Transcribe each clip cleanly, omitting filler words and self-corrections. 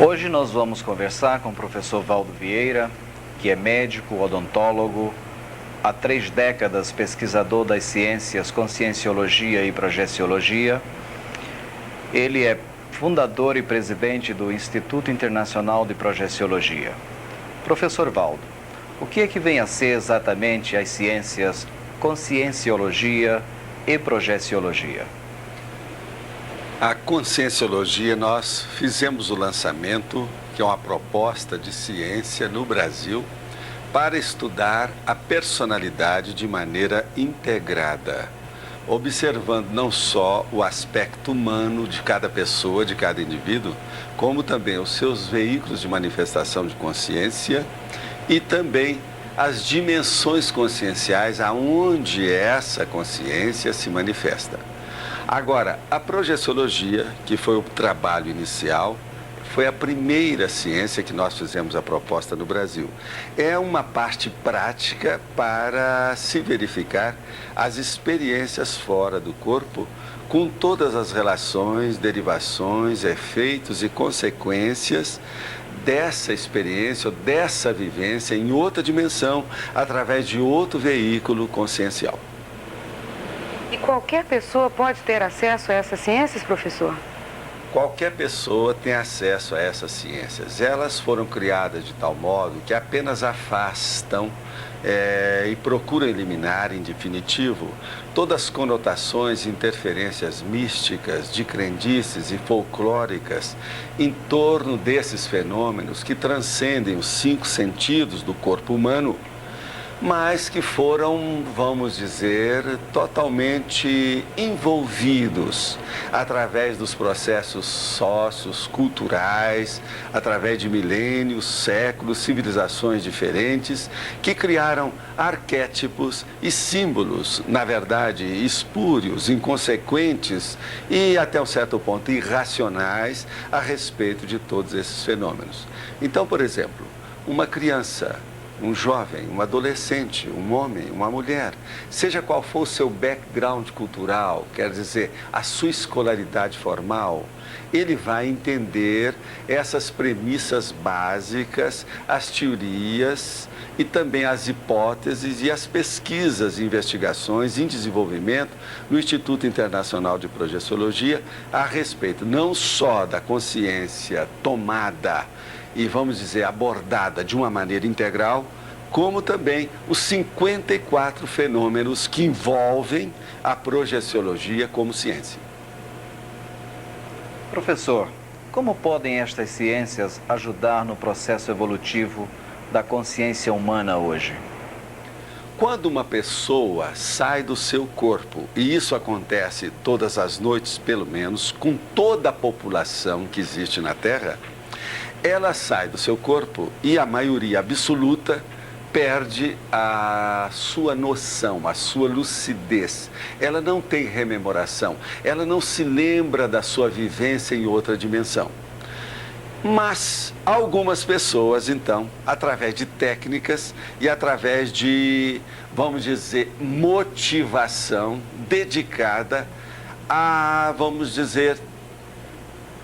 Hoje nós vamos conversar com o professor Valdo Vieira, que é médico, odontólogo, há 3 décadas pesquisador das ciências Conscienciologia e Projeciologia. Ele é fundador e presidente do Instituto Internacional de Projeciologia. Professor Valdo, o que é que vem a ser exatamente as ciências Conscienciologia e Projeciologia? A Conscienciologia, nós fizemos o lançamento, que é uma proposta de ciência no Brasil, para estudar a personalidade de maneira integrada, observando não só o aspecto humano de cada pessoa, de cada indivíduo, como também os seus veículos de manifestação de consciência e também as dimensões conscienciais aonde essa consciência se manifesta. Agora, a projeciologia, que foi o trabalho inicial, foi a primeira ciência que nós fizemos a proposta no Brasil. É uma parte prática para se verificar as experiências fora do corpo, com todas as relações, derivações, efeitos e consequências dessa experiência ou dessa vivência em outra dimensão, através de outro veículo consciencial. E qualquer pessoa pode ter acesso a essas ciências, professor? Qualquer pessoa tem acesso a essas ciências. Elas foram criadas de tal modo que apenas afastam e procuram eliminar, em definitivo, todas as conotações e interferências místicas, de crendices e folclóricas em torno desses fenômenos que transcendem os 5 sentidos do corpo humano, mas que foram, vamos dizer, totalmente envolvidos através dos processos sócios, culturais, através de milênios, séculos, civilizações diferentes, que criaram arquétipos e símbolos, na verdade, espúrios, inconsequentes e, até um certo ponto, irracionais a respeito de todos esses fenômenos. Então, por exemplo, uma criança, um jovem, um adolescente, um homem, uma mulher, seja qual for o seu background cultural, quer dizer, a sua escolaridade formal, ele vai entender essas premissas básicas, as teorias e também as hipóteses e as pesquisas e investigações em desenvolvimento no Instituto Internacional de Projeciologia a respeito não só da consciência tomada e, vamos dizer, abordada de uma maneira integral, como também os 54 fenômenos que envolvem a projeciologia como ciência. Professor, como podem estas ciências ajudar no processo evolutivo da consciência humana hoje? Quando uma pessoa sai do seu corpo, e isso acontece todas as noites, pelo menos, com toda a população que existe na Terra, ela sai do seu corpo e a maioria absoluta perde a sua noção, a sua lucidez. Ela não tem rememoração, ela não se lembra da sua vivência em outra dimensão. Mas algumas pessoas, então, através de técnicas e através de, vamos dizer, motivação dedicada a, vamos dizer,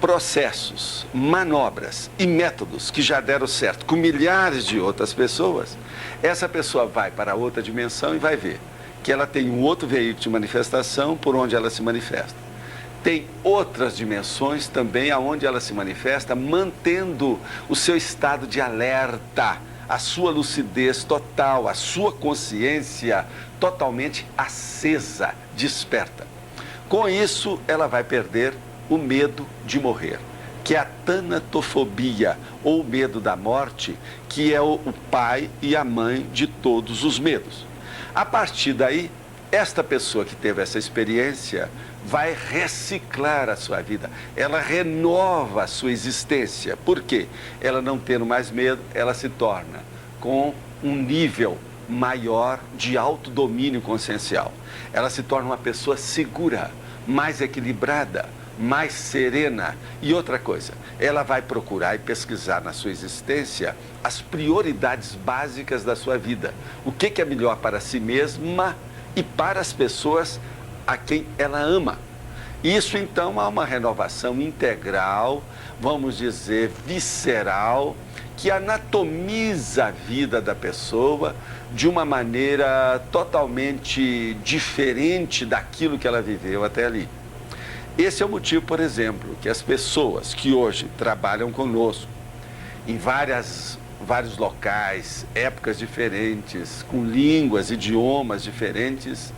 processos, manobras e métodos que já deram certo com milhares de outras pessoas, essa pessoa vai para outra dimensão e vai ver que ela tem um outro veículo de manifestação por onde ela se manifesta. Tem outras dimensões também aonde ela se manifesta, mantendo o seu estado de alerta, a sua lucidez total, a sua consciência totalmente acesa, desperta. Com isso, ela vai perder o medo de morrer, que é a tanatofobia, ou medo da morte, que é o pai e a mãe de todos os medos. A partir daí, esta pessoa que teve essa experiência vai reciclar a sua vida, ela renova a sua existência. Por quê? Ela não tendo mais medo, ela se torna com um nível maior de autodomínio consciencial. Ela se torna uma pessoa segura, mais equilibrada, mais serena. E outra coisa, ela vai procurar e pesquisar na sua existência as prioridades básicas da sua vida. O que é melhor para si mesma e para as pessoas a quem ela ama. Isso, então, há uma renovação integral, vamos dizer, visceral, que anatomiza a vida da pessoa de uma maneira totalmente diferente daquilo que ela viveu até ali. Esse é o motivo, por exemplo, que as pessoas que hoje trabalham conosco em vários locais, épocas diferentes, com línguas, idiomas diferentes,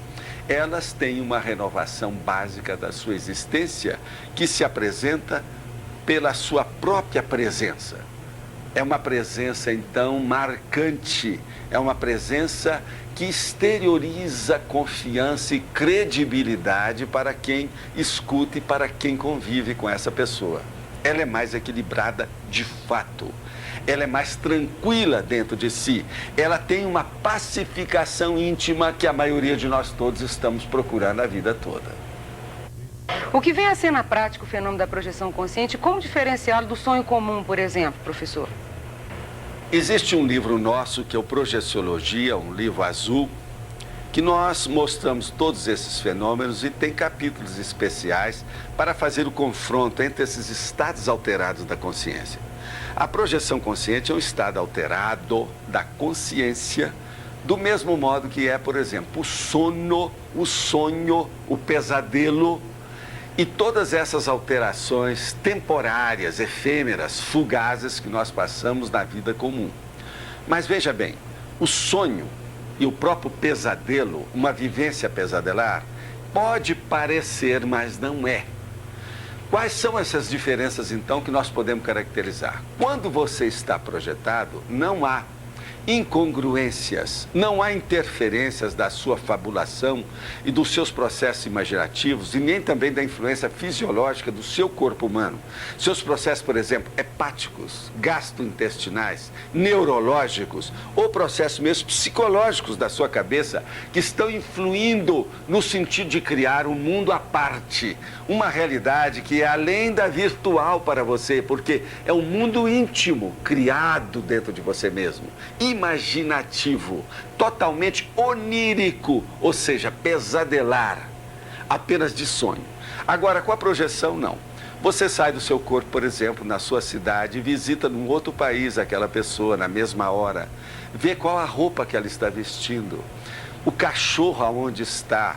elas têm uma renovação básica da sua existência que se apresenta pela sua própria presença. É uma presença, então, marcante, é uma presença que exterioriza confiança e credibilidade para quem escuta e para quem convive com essa pessoa. Ela é mais equilibrada de fato. Ela é mais tranquila dentro de si. Ela tem uma pacificação íntima que a maioria de nós todos estamos procurando a vida toda. O que vem a ser na prática o fenômeno da projeção consciente, como diferenciá-lo do sonho comum, por exemplo, professor? Existe um livro nosso que é o Projeciologia, um livro azul, que nós mostramos todos esses fenômenos e tem capítulos especiais para fazer o confronto entre esses estados alterados da consciência. A projeção consciente é um estado alterado da consciência, do mesmo modo que é, por exemplo, o sono, o sonho, o pesadelo e todas essas alterações temporárias, efêmeras, fugazes que nós passamos na vida comum. Mas veja bem, o sonho e o próprio pesadelo, uma vivência pesadelar, pode parecer, mas não é. Quais são essas diferenças, então, que nós podemos caracterizar? Quando você está projetado, não há incongruências, não há interferências da sua fabulação e dos seus processos imaginativos e nem também da influência fisiológica do seu corpo humano. Seus processos, por exemplo, hepáticos, gastrointestinais, neurológicos ou processos mesmo psicológicos da sua cabeça que estão influindo no sentido de criar um mundo à parte, uma realidade que é além da virtual para você, porque é um mundo íntimo criado dentro de você mesmo, imaginativo, totalmente onírico, ou seja, pesadelar, apenas de sonho. Agora, com a projeção, não. Você sai do seu corpo, por exemplo, na sua cidade e visita num outro país aquela pessoa na mesma hora, vê qual a roupa que ela está vestindo, o cachorro aonde está,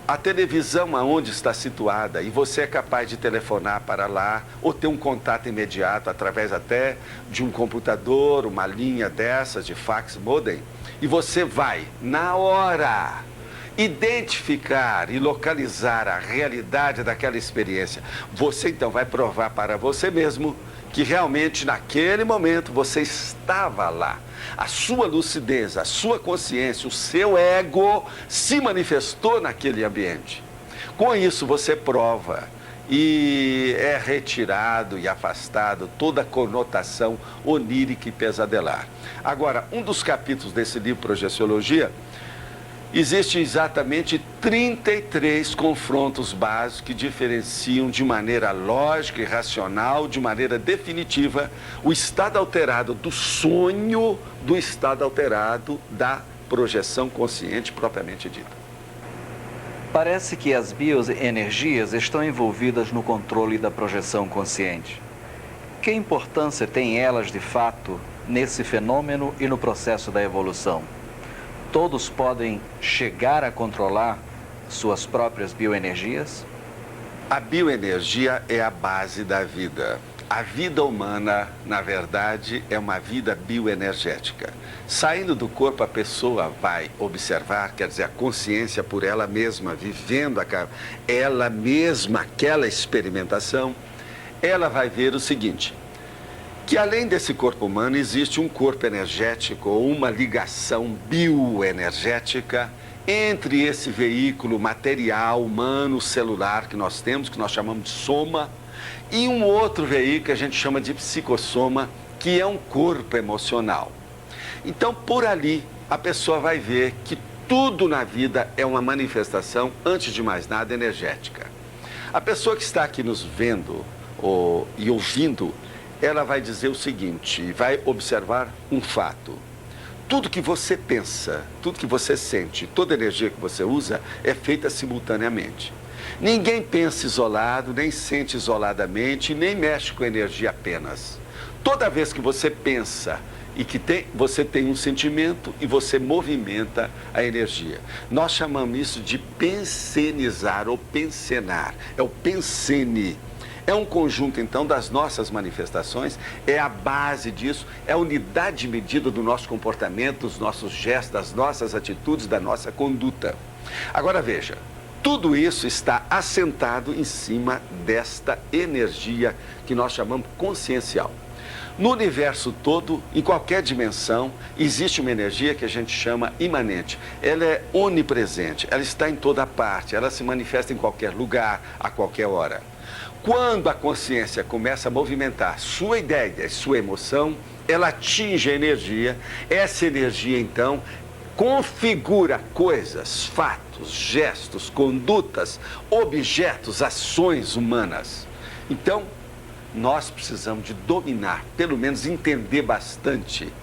a televisão aonde está situada, e você é capaz de telefonar para lá ou ter um contato imediato através até de um computador, uma linha dessas de fax modem, e você vai, na hora, identificar e localizar a realidade daquela experiência. Você então vai provar para você mesmo que realmente naquele momento você estava lá. A sua lucidez, a sua consciência, o seu ego se manifestou naquele ambiente. Com isso você prova e é retirado e afastado toda a conotação onírica e pesadelar. Agora, um dos capítulos desse livro Projeciologia, existem exatamente 33 confrontos básicos que diferenciam de maneira lógica e racional, de maneira definitiva, o estado alterado do sonho do estado alterado da projeção consciente propriamente dita. Parece que as bioenergias estão envolvidas no controle da projeção consciente. Que importância têm elas, de fato, nesse fenômeno e no processo da evolução? Todos podem chegar a controlar suas próprias bioenergias? A bioenergia é a base da vida. A vida humana, na verdade, é uma vida bioenergética. Saindo do corpo, a pessoa vai observar, quer dizer, a consciência por ela mesma, vivendo ela mesma aquela experimentação, ela vai ver o seguinte: que além desse corpo humano existe um corpo energético ou uma ligação bioenergética entre esse veículo material, humano, celular que nós temos, que nós chamamos de soma, e um outro veículo que a gente chama de psicossoma, que é um corpo emocional. Então, por ali, a pessoa vai ver que tudo na vida é uma manifestação, antes de mais nada, energética. A pessoa que está aqui nos vendo e ouvindo, ela vai dizer o seguinte, vai observar um fato. Tudo que você pensa, tudo que você sente, toda energia que você usa é feita simultaneamente. Ninguém pensa isolado, nem sente isoladamente, nem mexe com energia apenas. Toda vez que você pensa e que você tem um sentimento e você movimenta a energia. Nós chamamos isso de pensenizar ou pensenar. É o pensene. É um conjunto, então, das nossas manifestações, é a base disso, é a unidade de medida do nosso comportamento, dos nossos gestos, das nossas atitudes, da nossa conduta. Agora veja, tudo isso está assentado em cima desta energia que nós chamamos consciencial. No universo todo, em qualquer dimensão, existe uma energia que a gente chama imanente. Ela é onipresente, ela está em toda parte, ela se manifesta em qualquer lugar, a qualquer hora. Quando a consciência começa a movimentar sua ideia, sua emoção, ela atinge a energia. Essa energia, então, configura coisas, fatos, gestos, condutas, objetos, ações humanas. Então, nós precisamos de dominar, pelo menos entender bastante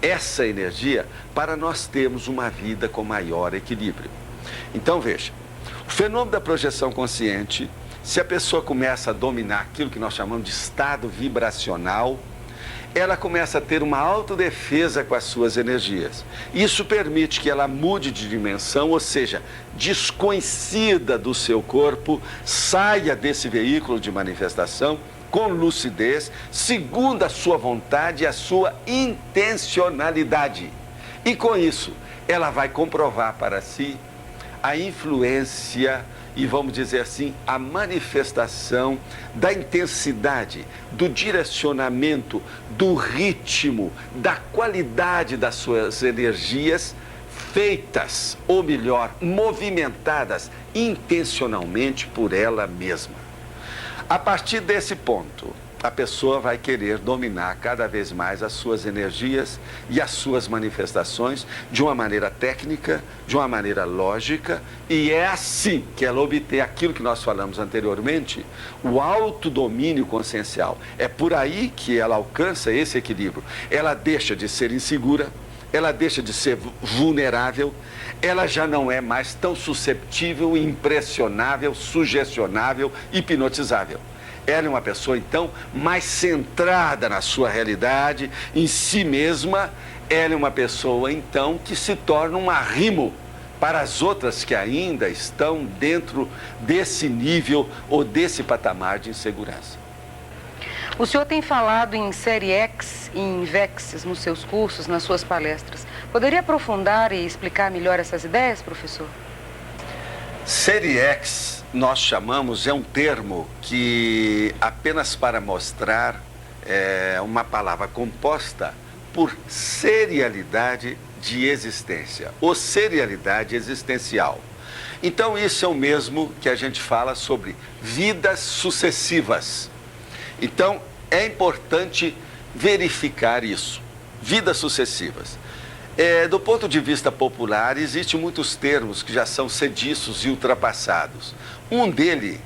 essa energia para nós termos uma vida com maior equilíbrio. Então, veja, o fenômeno da projeção consciente, se a pessoa começa a dominar aquilo que nós chamamos de estado vibracional, ela começa a ter uma autodefesa com as suas energias. Isso permite que ela mude de dimensão, ou seja, desconhecida do seu corpo, saia desse veículo de manifestação com lucidez, segundo a sua vontade e a sua intencionalidade. E com isso, ela vai comprovar para si a influência e, vamos dizer assim, a manifestação da intensidade, do direcionamento, do ritmo, da qualidade das suas energias feitas, ou melhor, movimentadas intencionalmente por ela mesma. A partir desse ponto, a pessoa vai querer dominar cada vez mais as suas energias e as suas manifestações de uma maneira técnica, de uma maneira lógica, e é assim que ela obtém aquilo que nós falamos anteriormente, o autodomínio consciencial. É por aí que ela alcança esse equilíbrio. Ela deixa de ser insegura, ela deixa de ser vulnerável, ela já não é mais tão susceptível, impressionável, sugestionável, hipnotizável. Ela é uma pessoa, então, mais centrada na sua realidade, em si mesma. Ela é uma pessoa, então, que se torna um arrimo para as outras que ainda estão dentro desse nível ou desse patamar de insegurança. O senhor tem falado em série X e em VEX nos seus cursos, nas suas palestras. Poderia aprofundar e explicar melhor essas ideias, professor? Série X, nós chamamos, é um termo que apenas para mostrar uma palavra composta por serialidade de existência, ou serialidade existencial. Então, isso é o mesmo que a gente fala sobre vidas sucessivas. Então, é importante verificar isso, vidas sucessivas. Do ponto de vista popular, existem muitos termos que já são sediços e ultrapassados. Um deles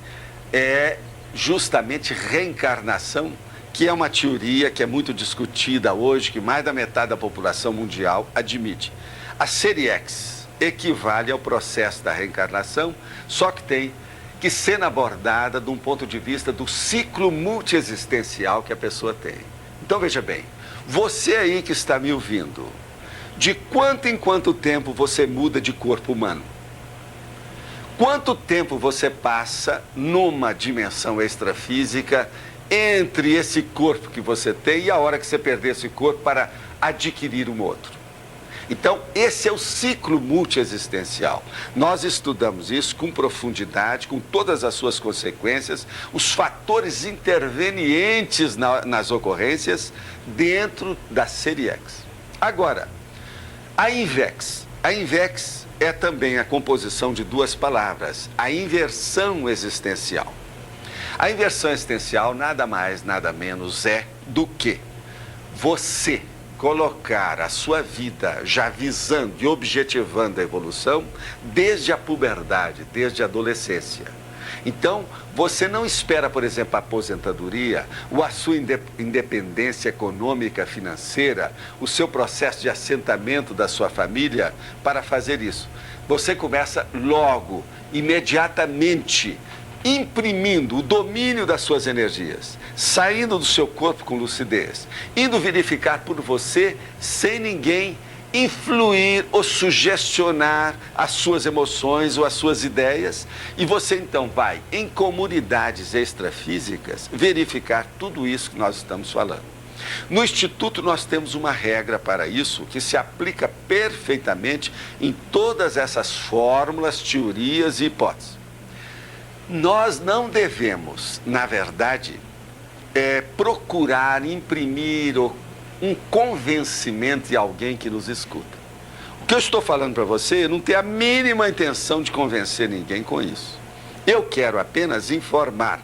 é justamente reencarnação, que é uma teoria que é muito discutida hoje, que mais da metade da população mundial admite. A série X equivale ao processo da reencarnação, só que tem que ser abordada de um ponto de vista do ciclo multiexistencial que a pessoa tem. Então, veja bem, você aí que está me ouvindo, de quanto em quanto tempo você muda de corpo humano? Quanto tempo você passa numa dimensão extrafísica entre esse corpo que você tem e a hora que você perder esse corpo para adquirir um outro? Então, esse é o ciclo multiexistencial. Nós estudamos isso com profundidade, com todas as suas consequências, os fatores intervenientes nas ocorrências dentro da série X. Agora, a INVEX. A INVEX é também a composição de duas palavras, a inversão existencial. A inversão existencial nada mais, nada menos é do que você colocar a sua vida já visando e objetivando a evolução desde a puberdade, desde a adolescência. Então, você não espera, por exemplo, a aposentadoria, ou a sua independência econômica, financeira, o seu processo de assentamento da sua família para fazer isso. Você começa logo, imediatamente, imprimindo o domínio das suas energias, saindo do seu corpo com lucidez, indo verificar por você sem ninguém influir ou sugestionar as suas emoções ou as suas ideias, e você então vai em comunidades extrafísicas verificar tudo isso que nós estamos falando. No Instituto nós temos uma regra para isso que se aplica perfeitamente em todas essas fórmulas, teorias e hipóteses. Nós não devemos, na verdade, procurar imprimir um convencimento em alguém que nos escuta. O que eu estou falando para você, eu não tenho a mínima intenção de convencer ninguém com isso. Eu quero apenas informar.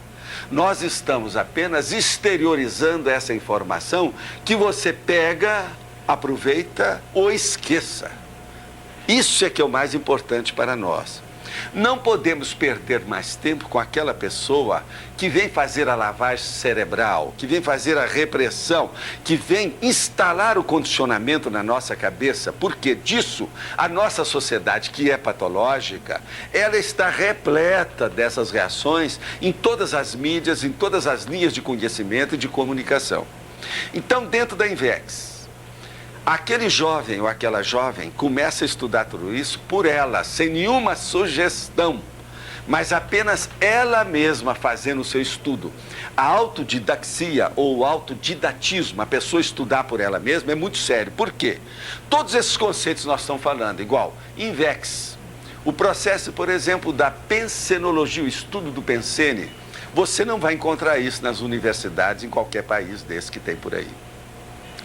Nós estamos apenas exteriorizando essa informação que você pega, aproveita ou esqueça. Isso é que é o mais importante para nós. Não podemos perder mais tempo com aquela pessoa que vem fazer a lavagem cerebral, que vem fazer a repressão, que vem instalar o condicionamento na nossa cabeça, porque disso a nossa sociedade, que é patológica, ela está repleta dessas reações em todas as mídias, em todas as linhas de conhecimento e de comunicação. Então, dentro da INVEX, aquele jovem ou aquela jovem começa a estudar tudo isso por ela, sem nenhuma sugestão, mas apenas ela mesma fazendo o seu estudo. A autodidaxia ou autodidatismo, a pessoa estudar por ela mesma, é muito sério. Por quê? Todos esses conceitos nós estamos falando, igual INVEX, o processo, por exemplo, da pensenologia, o estudo do pensene, você não vai encontrar isso nas universidades em qualquer país desse que tem por aí.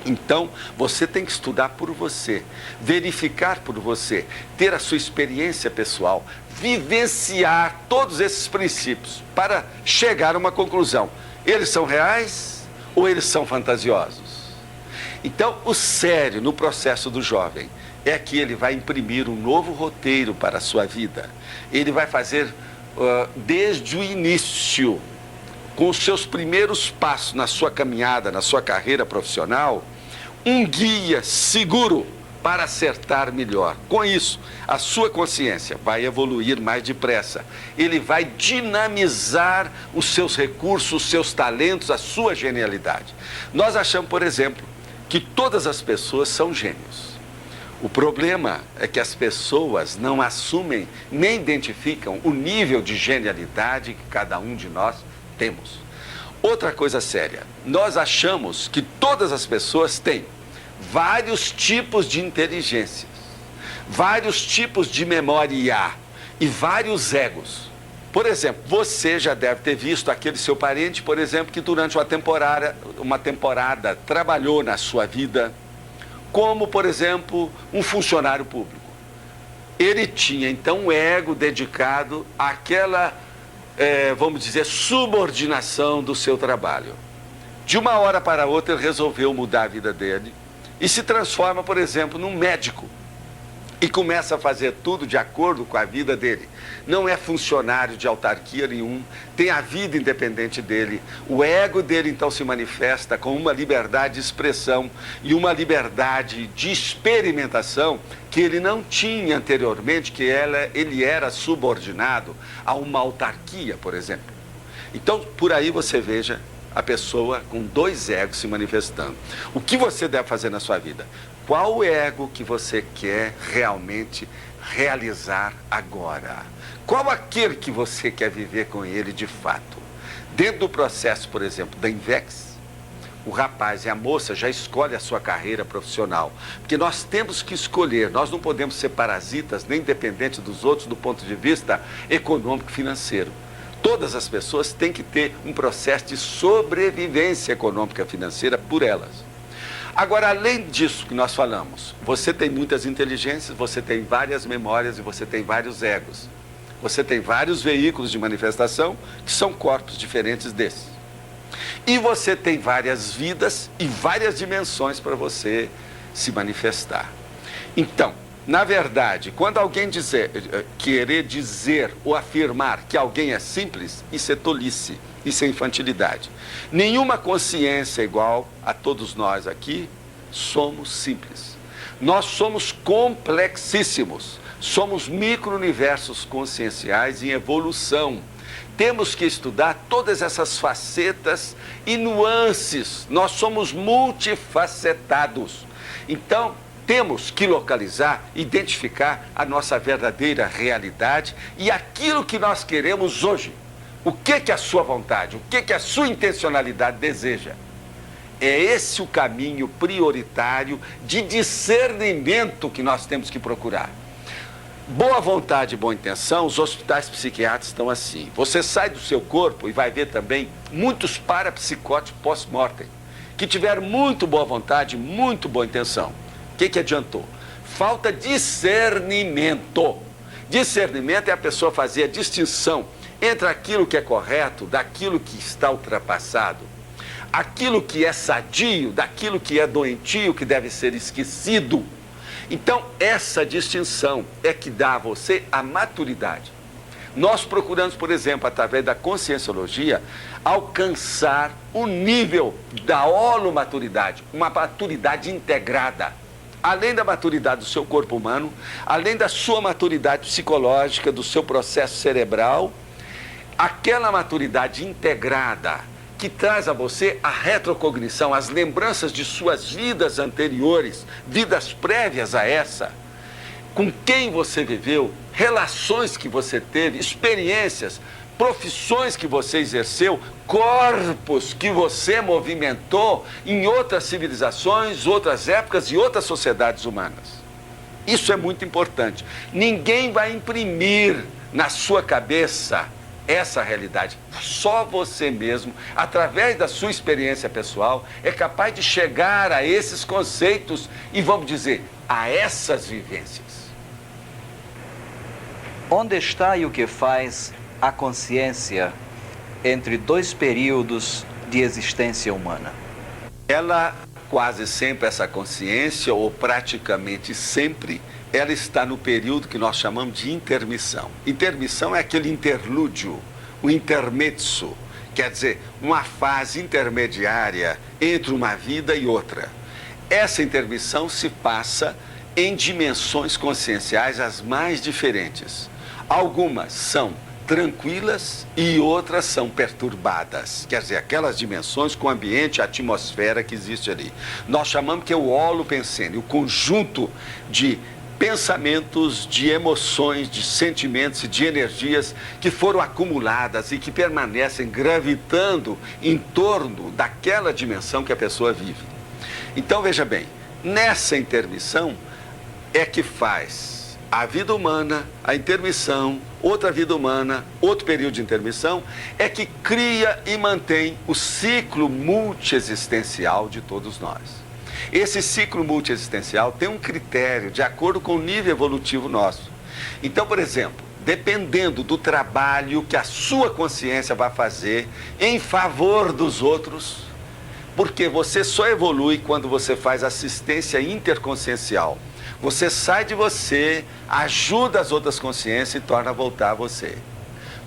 Então, você tem que estudar por você, verificar por você, ter a sua experiência pessoal, vivenciar todos esses princípios para chegar a uma conclusão. Eles são reais ou eles são fantasiosos? Então, o sério no processo do jovem é que ele vai imprimir um novo roteiro para a sua vida. Ele vai fazer desde o início, com os seus primeiros passos na sua caminhada, na sua carreira profissional, um guia seguro para acertar melhor. Com isso, a sua consciência vai evoluir mais depressa. Ele vai dinamizar os seus recursos, os seus talentos, a sua genialidade. Nós achamos, por exemplo, que todas as pessoas são gênios. O problema é que as pessoas não assumem nem identificam o nível de genialidade que cada um de nós temos. Outra coisa séria, nós achamos que todas as pessoas têm vários tipos de inteligências, vários tipos de memória e vários egos. Por exemplo, você já deve ter visto aquele seu parente, por exemplo, que durante uma temporada trabalhou na sua vida, como, por exemplo, um funcionário público. Ele tinha, então, um ego dedicado àquela vamos dizer, subordinação do seu trabalho. De uma hora para outra, ele resolveu mudar a vida dele e se transforma, por exemplo, num médico e começa a fazer tudo de acordo com a vida dele. Não é funcionário de autarquia nenhum, tem a vida independente dele. O ego dele, então, se manifesta com uma liberdade de expressão e uma liberdade de experimentação que ele não tinha anteriormente, que ele era subordinado a uma autarquia, por exemplo. Então, por aí você veja a pessoa com dois egos se manifestando. O que você deve fazer na sua vida? Qual o ego que você quer realmente realizar agora? Qual aquele que você quer viver com ele de fato? Dentro do processo, por exemplo, da INVEX, o rapaz e a moça já escolhem a sua carreira profissional. Porque nós temos que escolher, nós não podemos ser parasitas nem dependentes dos outros do ponto de vista econômico e financeiro. Todas as pessoas têm que ter um processo de sobrevivência econômica e financeira por elas. Agora, além disso que nós falamos, você tem muitas inteligências, você tem várias memórias e você tem vários egos. Você tem vários veículos de manifestação que são corpos diferentes desses. E você tem várias vidas e várias dimensões para você se manifestar. Então, Na verdade, quando alguém querer dizer ou afirmar que alguém é simples, isso é tolice, isso é infantilidade. Nenhuma consciência igual a todos nós aqui somos simples. Nós somos complexíssimos, somos micro-universos conscienciais em evolução. Temos que estudar todas essas facetas e nuances. Nós somos multifacetados. Então, temos que localizar, identificar a nossa verdadeira realidade e aquilo que nós queremos hoje. O que a sua vontade, o que a sua intencionalidade deseja? É esse o caminho prioritário de discernimento que nós temos que procurar. Boa vontade e boa intenção, os hospitais psiquiátricos estão assim. Você sai do seu corpo e vai ver também muitos parapsicóticos pós-mortem, que tiveram muito boa vontade, muito boa intenção. O que adiantou? Falta discernimento. Discernimento é a pessoa fazer a distinção entre aquilo que é correto, daquilo que está ultrapassado, aquilo que é sadio, daquilo que é doentio, que deve ser esquecido. Então, essa distinção é que dá a você a maturidade. Nós procuramos, por exemplo, através da conscienciologia, alcançar o nível da holomaturidade, uma maturidade integrada. Além da maturidade do seu corpo humano, além da sua maturidade psicológica, do seu processo cerebral, aquela maturidade integrada que traz a você a retrocognição, as lembranças de suas vidas anteriores, vidas prévias a essa, com quem você viveu, relações que você teve, experiências, profissões que você exerceu, corpos que você movimentou em outras civilizações, outras épocas e outras sociedades humanas. Isso é muito importante. Ninguém vai imprimir na sua cabeça essa realidade. Só você mesmo, através da sua experiência pessoal, é capaz de chegar a esses conceitos e, vamos dizer, a essas vivências. Onde está e o que faz a consciência entre dois períodos de existência humana? Ela, quase sempre, essa consciência, ou praticamente sempre, ela está no período que nós chamamos de intermissão. Intermissão é aquele interlúdio, o intermezzo, quer dizer, uma fase intermediária entre uma vida e outra. Essa intermissão se passa em dimensões conscienciais as mais diferentes. Algumas são tranquilas e outras são perturbadas, quer dizer, aquelas dimensões com o ambiente, a atmosfera que existe ali. Nós chamamos que é o holopensene, o conjunto de pensamentos, de emoções, de sentimentos e de energias que foram acumuladas e que permanecem gravitando em torno daquela dimensão que a pessoa vive. Então, veja bem, nessa intermissão é que faz a vida humana, a intermissão, outra vida humana, outro período de intermissão, é que cria e mantém o ciclo multiexistencial de todos nós. Esse ciclo multiexistencial tem um critério de acordo com o nível evolutivo nosso. Então, por exemplo, dependendo do trabalho que a sua consciência vai fazer em favor dos outros, porque você só evolui quando você faz assistência interconsciencial. Você sai de você, ajuda as outras consciências e torna a voltar a você.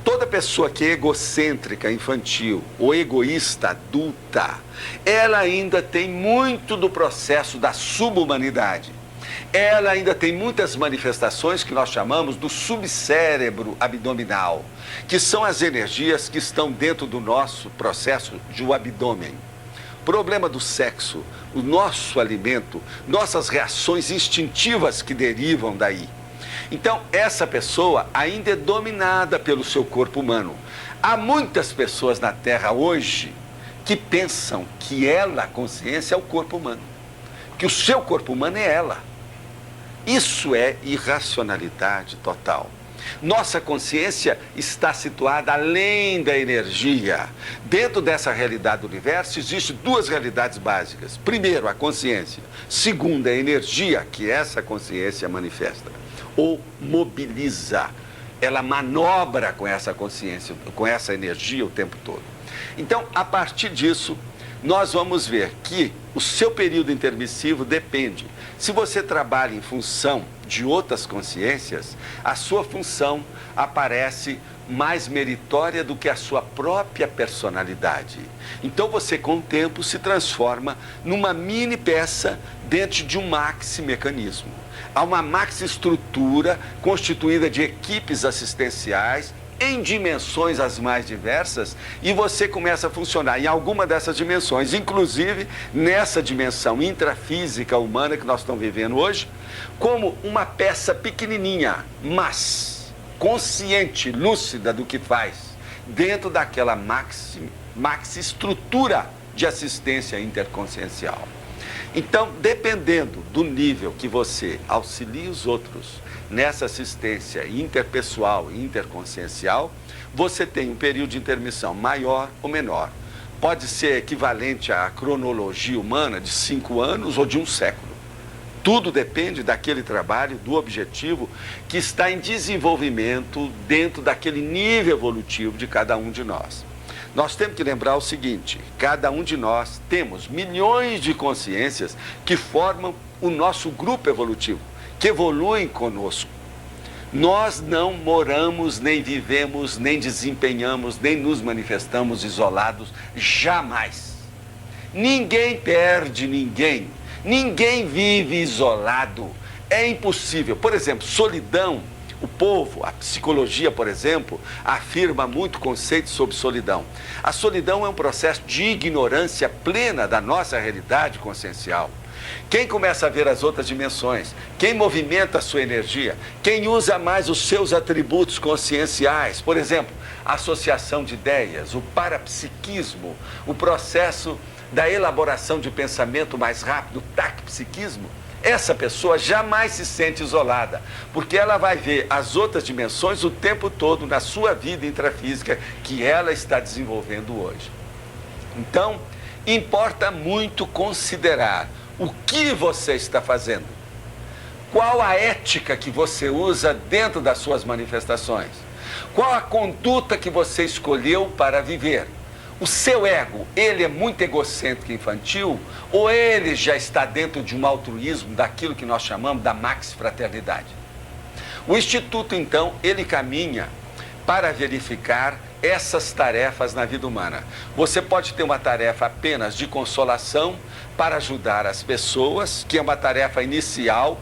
Toda pessoa que é egocêntrica, infantil ou egoísta, adulta, ela ainda tem muito do processo da subhumanidade. Ela ainda tem muitas manifestações que nós chamamos do subcérebro abdominal, que são as energias que estão dentro do nosso processo de abdômen. Problema do sexo, o nosso alimento, nossas reações instintivas que derivam daí. Então, essa pessoa ainda é dominada pelo seu corpo humano. Há muitas pessoas na Terra hoje que pensam que ela, a consciência, é o corpo humano. Que o seu corpo humano é ela. Isso é irracionalidade total. Nossa consciência está situada além da energia. Dentro dessa realidade do universo, existem duas realidades básicas. Primeiro, a consciência. Segundo, a energia que essa consciência manifesta ou mobiliza. Ela manobra com essa consciência, com essa energia o tempo todo. Então, a partir disso, nós vamos ver que o seu período intermissivo depende. Se você trabalha em função de outras consciências, a sua função aparece mais meritória do que a sua própria personalidade. Então você, com o tempo, se transforma numa mini peça dentro de um maxi mecanismo. Há uma maxi estrutura constituída de equipes assistenciais em dimensões as mais diversas, e você começa a funcionar em alguma dessas dimensões, inclusive nessa dimensão intrafísica humana que nós estamos vivendo hoje, como uma peça pequenininha, mas consciente, lúcida do que faz, dentro daquela maxi estrutura de assistência interconsciencial. Então, dependendo do nível que você auxilia os outros nessa assistência interpessoal e interconsciencial, você tem um período de intermissão maior ou menor. Pode ser equivalente à cronologia humana de 5 anos ou de um século. Tudo depende daquele trabalho, do objetivo que está em desenvolvimento dentro daquele nível evolutivo de cada um de nós. Nós temos que lembrar o seguinte: cada um de nós temos milhões de consciências que formam o nosso grupo evolutivo, que evoluem conosco. Nós não moramos, nem vivemos, nem desempenhamos, nem nos manifestamos isolados, jamais. Ninguém perde ninguém, ninguém vive isolado, é impossível. Por exemplo, solidão. O povo, a psicologia, por exemplo, afirma muito conceito sobre solidão. A solidão é um processo de ignorância plena da nossa realidade consciencial. Quem começa a ver as outras dimensões, quem movimenta a sua energia, quem usa mais os seus atributos conscienciais, por exemplo, a associação de ideias, o parapsiquismo, o processo da elaboração de pensamento mais rápido, o taquipsiquismo, essa pessoa jamais se sente isolada, porque ela vai ver as outras dimensões o tempo todo na sua vida intrafísica que ela está desenvolvendo hoje. Então, importa muito considerar o que você está fazendo, qual a ética que você usa dentro das suas manifestações, qual a conduta que você escolheu para viver. O seu ego, ele é muito egocêntrico e infantil, ou ele já está dentro de um altruísmo, daquilo que nós chamamos da maxi-fraternidade? O Instituto, então, ele caminha para verificar essas tarefas na vida humana. Você pode ter uma tarefa apenas de consolação para ajudar as pessoas, que é uma tarefa inicial,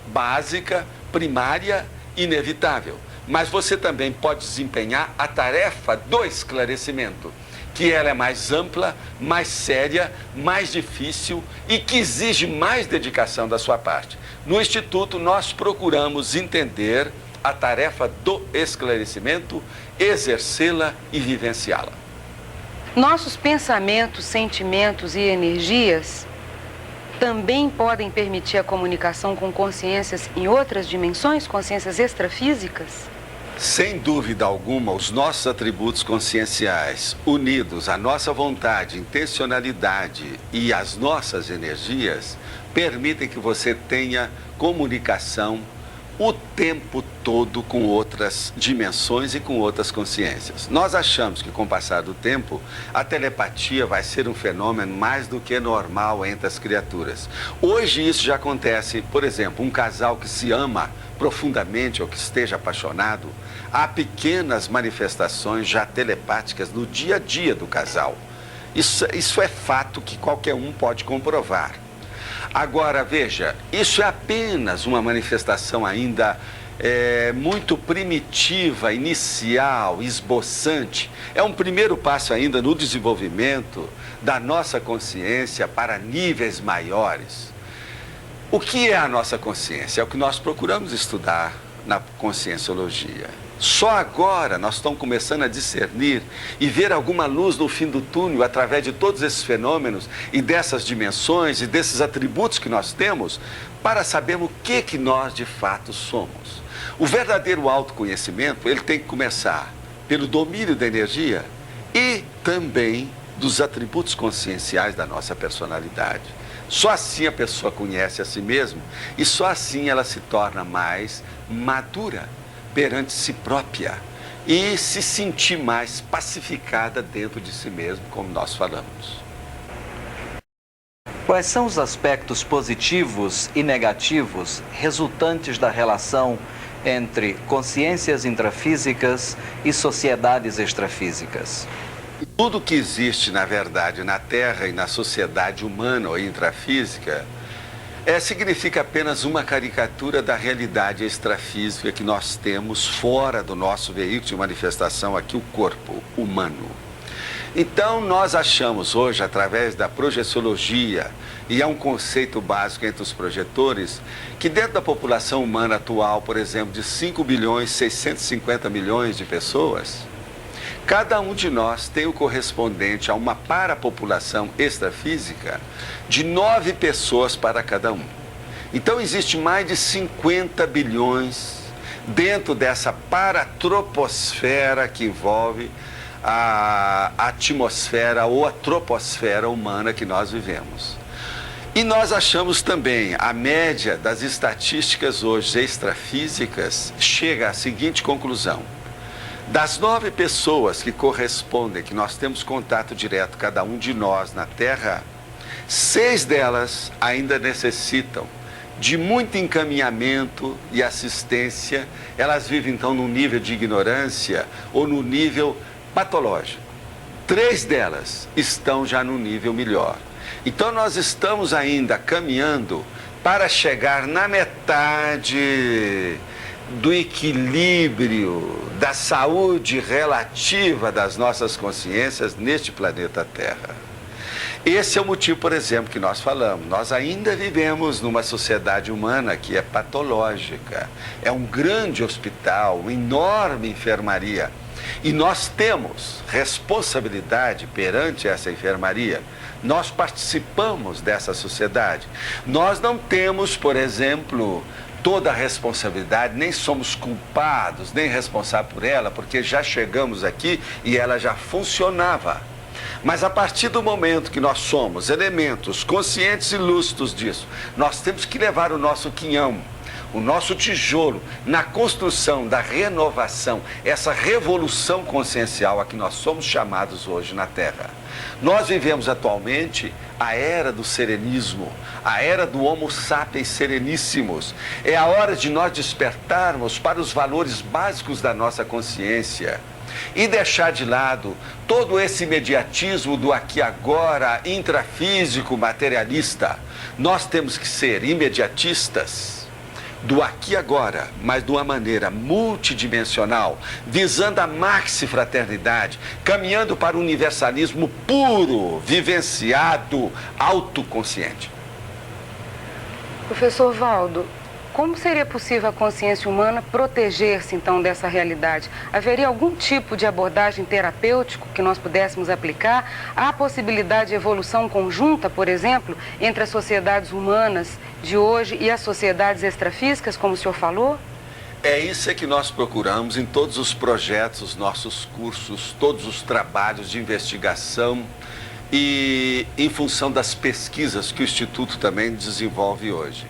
básica, primária, inevitável. Mas você também pode desempenhar a tarefa do esclarecimento, que ela é mais ampla, mais séria, mais difícil e que exige mais dedicação da sua parte. No Instituto, nós procuramos entender a tarefa do esclarecimento, exercê-la e vivenciá-la. Nossos pensamentos, sentimentos e energias também podem permitir a comunicação com consciências em outras dimensões, consciências extrafísicas? Sem dúvida alguma, os nossos atributos conscienciais, unidos à nossa vontade, intencionalidade e às nossas energias, permitem que você tenha comunicação o tempo todo com outras dimensões e com outras consciências. Nós achamos que, com o passar do tempo, a telepatia vai ser um fenômeno mais do que normal entre as criaturas. Hoje isso já acontece. Por exemplo, um casal que se ama profundamente ou que esteja apaixonado, há pequenas manifestações já telepáticas no dia a dia do casal. Isso é fato que qualquer um pode comprovar. Agora, veja, isso é apenas uma manifestação ainda muito primitiva, inicial, esboçante. É um primeiro passo ainda no desenvolvimento da nossa consciência para níveis maiores. O que é a nossa consciência? É o que nós procuramos estudar na conscienciologia. Só agora nós estamos começando a discernir e ver alguma luz no fim do túnel através de todos esses fenômenos e dessas dimensões e desses atributos que nós temos para sabermos o que nós de fato somos. O verdadeiro autoconhecimento, ele tem que começar pelo domínio da energia e também dos atributos conscienciais da nossa personalidade. Só assim a pessoa conhece a si mesma e só assim ela se torna mais madura perante si própria e se sentir mais pacificada dentro de si mesmo, como nós falamos. Quais são os aspectos positivos e negativos resultantes da relação entre consciências intrafísicas e sociedades extrafísicas? Tudo que existe, na verdade, na Terra e na sociedade humana ou intrafísica significa apenas uma caricatura da realidade extrafísica que nós temos fora do nosso veículo de manifestação aqui, o corpo humano. Então, nós achamos hoje, através da projeciologia, e é um conceito básico entre os projetores, que dentro da população humana atual, por exemplo, de 5 bilhões, 650 milhões de pessoas, cada um de nós tem o correspondente a uma parapopulação extrafísica de 9 pessoas para cada um. Então, existe mais de 50 bilhões dentro dessa paratroposfera que envolve a atmosfera ou a troposfera humana que nós vivemos. E nós achamos também, a média das estatísticas hoje extrafísicas chega à seguinte conclusão: das 9 pessoas que correspondem, que nós temos contato direto, cada um de nós na Terra, 6 delas ainda necessitam de muito encaminhamento e assistência. Elas vivem então no nível de ignorância ou no nível patológico. 3 delas estão já no nível melhor. Então nós estamos ainda caminhando para chegar na metade do equilíbrio, da saúde relativa das nossas consciências neste planeta Terra. Esse é o motivo, por exemplo, que nós falamos. Nós ainda vivemos numa sociedade humana que é patológica. É um grande hospital, uma enorme enfermaria. E nós temos responsabilidade perante essa enfermaria. Nós participamos dessa sociedade. Nós não temos, por exemplo, toda a responsabilidade, nem somos culpados, nem responsáveis por ela, porque já chegamos aqui e ela já funcionava. Mas a partir do momento que nós somos elementos conscientes e lúcidos disso, nós temos que levar o nosso quinhão, o nosso tijolo, na construção da renovação, essa revolução consciencial a que nós somos chamados hoje na Terra. Nós vivemos atualmente a era do serenismo, a era do Homo sapiens sereníssimos. É a hora de nós despertarmos para os valores básicos da nossa consciência e deixar de lado todo esse imediatismo do aqui e agora, intrafísico, materialista. Nós temos que ser imediatistas do aqui e agora, mas de uma maneira multidimensional, visando a maxifraternidade, caminhando para o universalismo puro, vivenciado, autoconsciente. Professor Valdo, como seria possível a consciência humana proteger-se, então, dessa realidade? Haveria algum tipo de abordagem terapêutica que nós pudéssemos aplicar? Há possibilidade de evolução conjunta, por exemplo, entre as sociedades humanas de hoje e as sociedades extrafísicas, como o senhor falou? É isso que nós procuramos em todos os projetos, os nossos cursos, todos os trabalhos de investigação e em função das pesquisas que o Instituto também desenvolve hoje.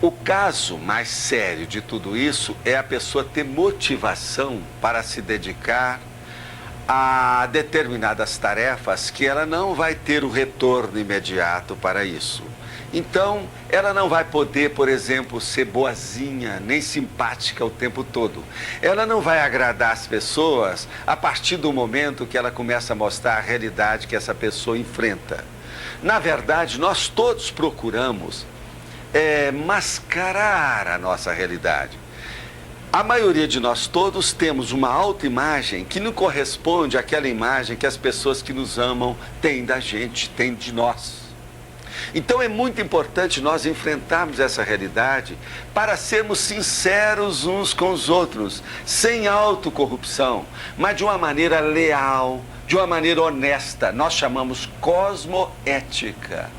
O caso mais sério de tudo isso é a pessoa ter motivação para se dedicar a determinadas tarefas que ela não vai ter o retorno imediato para isso. Então, ela não vai poder, por exemplo, ser boazinha, nem simpática o tempo todo. Ela não vai agradar as pessoas a partir do momento que ela começa a mostrar a realidade que essa pessoa enfrenta. Na verdade, nós todos procuramos mascarar a nossa realidade. A maioria de nós todos temos uma autoimagem que não corresponde àquela imagem que as pessoas que nos amam têm da gente, têm de nós. Então é muito importante nós enfrentarmos essa realidade para sermos sinceros uns com os outros, sem autocorrupção, mas de uma maneira leal, de uma maneira honesta. Nós chamamos cosmoética.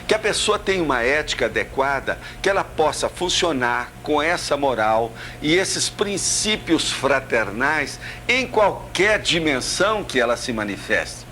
Que a pessoa tenha uma ética adequada, que ela possa funcionar com essa moral e esses princípios fraternais em qualquer dimensão que ela se manifeste.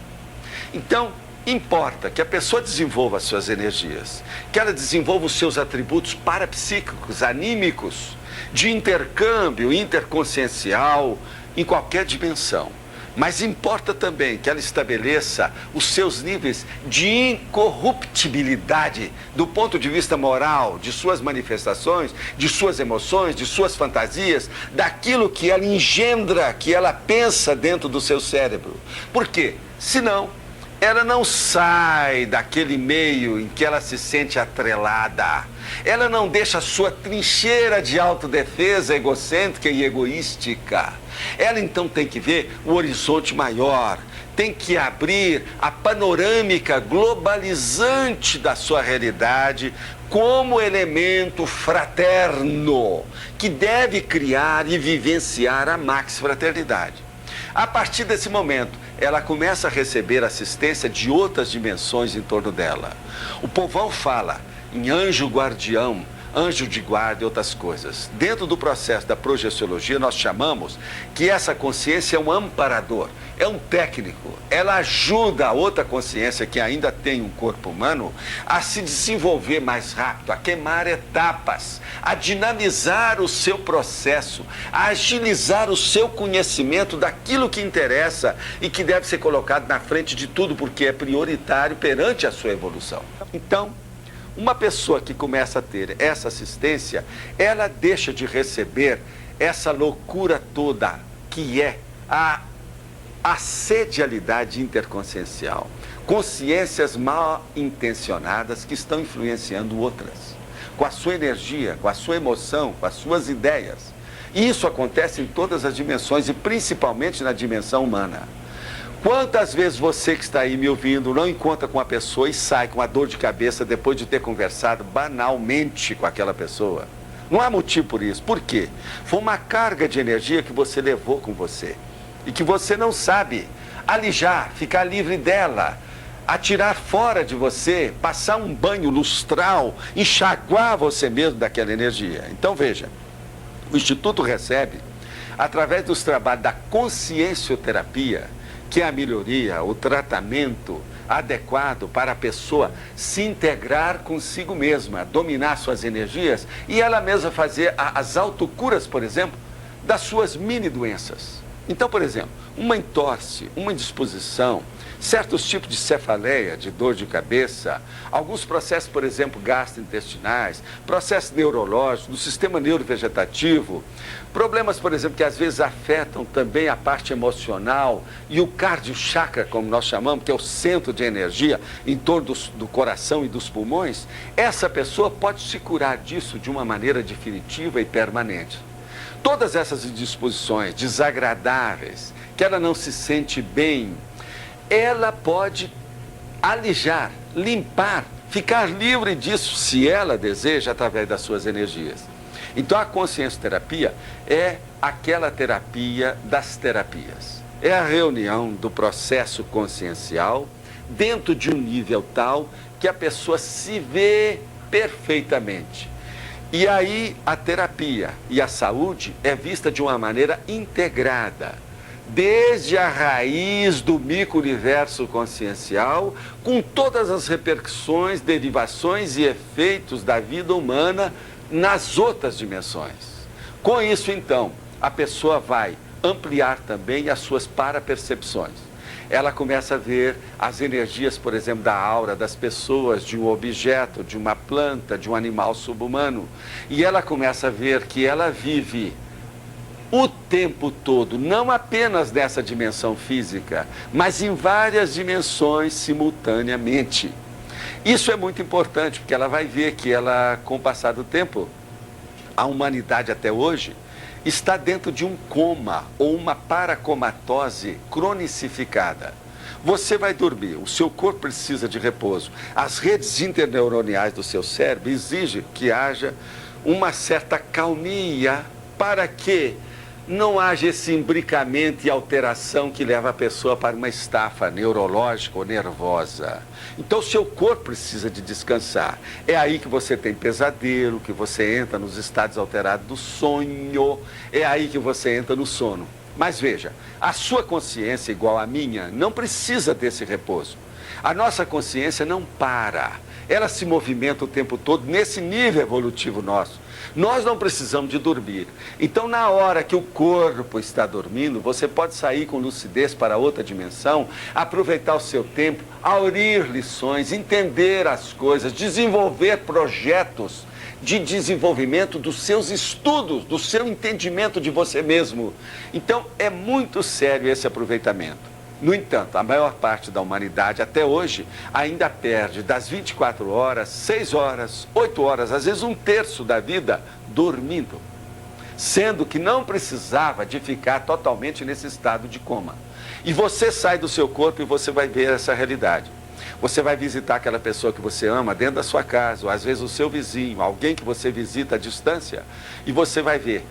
Então, importa que a pessoa desenvolva as suas energias, que ela desenvolva os seus atributos parapsíquicos, anímicos, de intercâmbio interconsciencial em qualquer dimensão. Mas importa também que ela estabeleça os seus níveis de incorruptibilidade do ponto de vista moral, de suas manifestações, de suas emoções, de suas fantasias, daquilo que ela engendra, que ela pensa dentro do seu cérebro. Por quê? Senão, ela não sai daquele meio em que ela se sente atrelada. Ela não deixa a sua trincheira de autodefesa egocêntrica e egoística. Ela então tem que ver o horizonte maior, tem que abrir a panorâmica globalizante da sua realidade como elemento fraterno que deve criar e vivenciar a max-fraternidade. A partir desse momento, ela começa a receber assistência de outras dimensões em torno dela. O povão fala em anjo guardião, anjo de guarda e outras coisas. Dentro do processo da projeciologia, nós chamamos que essa consciência é um amparador, é um técnico. Ela ajuda a outra consciência que ainda tem um corpo humano a se desenvolver mais rápido, a queimar etapas, a dinamizar o seu processo, a agilizar o seu conhecimento daquilo que interessa e que deve ser colocado na frente de tudo, porque é prioritário perante a sua evolução. Então, uma pessoa que começa a ter essa assistência, ela deixa de receber essa loucura toda que é a assedialidade interconsciencial. Consciências mal intencionadas que estão influenciando outras, com a sua energia, com a sua emoção, com as suas ideias. E isso acontece em todas as dimensões e principalmente na dimensão humana. Quantas vezes você que está aí me ouvindo não encontra com a pessoa e sai com a dor de cabeça depois de ter conversado banalmente com aquela pessoa? Não há motivo por isso. Por quê? Foi uma carga de energia que você levou com você e que você não sabe alijar, ficar livre dela, atirar fora de você, passar um banho lustral, enxaguar você mesmo daquela energia. Então veja, o Instituto recebe, através dos trabalhos da consciencioterapia, que é a melhoria, o tratamento adequado para a pessoa se integrar consigo mesma, dominar suas energias e ela mesma fazer as autocuras, por exemplo, das suas mini doenças. Então, por exemplo, uma entorse, uma indisposição, certos tipos de cefaleia, de dor de cabeça, alguns processos, por exemplo, gastrointestinais, processos neurológicos, do sistema neurovegetativo, problemas, por exemplo, que às vezes afetam também a parte emocional e o cardio-chakra, como nós chamamos, que é o centro de energia em torno do coração e dos pulmões, essa pessoa pode se curar disso de uma maneira definitiva e permanente. Todas essas indisposições desagradáveis, que ela não se sente bem, ela pode alijar, limpar, ficar livre disso, se ela deseja, através das suas energias. Então, a consciencioterapia é aquela terapia das terapias. É a reunião do processo consciencial dentro de um nível tal que a pessoa se vê perfeitamente. E aí, a terapia e a saúde é vista de uma maneira integrada, desde a raiz do micro-universo consciencial, com todas as repercussões, derivações e efeitos da vida humana nas outras dimensões. Com isso, então, a pessoa vai ampliar também as suas parapercepções. Ela começa a ver as energias, por exemplo, da aura das pessoas, de um objeto, de uma planta, de um animal subhumano. E ela começa a ver que ela vive o tempo todo, não apenas nessa dimensão física, mas em várias dimensões simultaneamente. Isso é muito importante, porque ela vai ver que ela, com o passar do tempo, a humanidade até hoje, está dentro de um coma ou uma paracomatose cronicificada. Você vai dormir, o seu corpo precisa de repouso. As redes interneuroniais do seu cérebro exigem que haja uma certa calmia para que não haja esse imbricamento e alteração que leva a pessoa para uma estafa neurológica ou nervosa. Então, o seu corpo precisa de descansar. É aí que você tem pesadelo, que você entra nos estados alterados do sonho, é aí que você entra no sono. Mas veja, a sua consciência, igual à minha, não precisa desse repouso. A nossa consciência não para, ela se movimenta o tempo todo nesse nível evolutivo nosso. Nós não precisamos de dormir. Então, na hora que o corpo está dormindo, você pode sair com lucidez para outra dimensão, aproveitar o seu tempo, aurir lições, entender as coisas, desenvolver projetos de desenvolvimento dos seus estudos, do seu entendimento de você mesmo. Então, é muito sério esse aproveitamento. No entanto, a maior parte da humanidade, até hoje, ainda perde das 24 horas, 6 horas, 8 horas, às vezes 1/3 da vida, dormindo. Sendo que não precisava de ficar totalmente nesse estado de coma. E você sai do seu corpo e você vai ver essa realidade. Você vai visitar aquela pessoa que você ama dentro da sua casa, ou às vezes o seu vizinho, alguém que você visita à distância, e você vai ver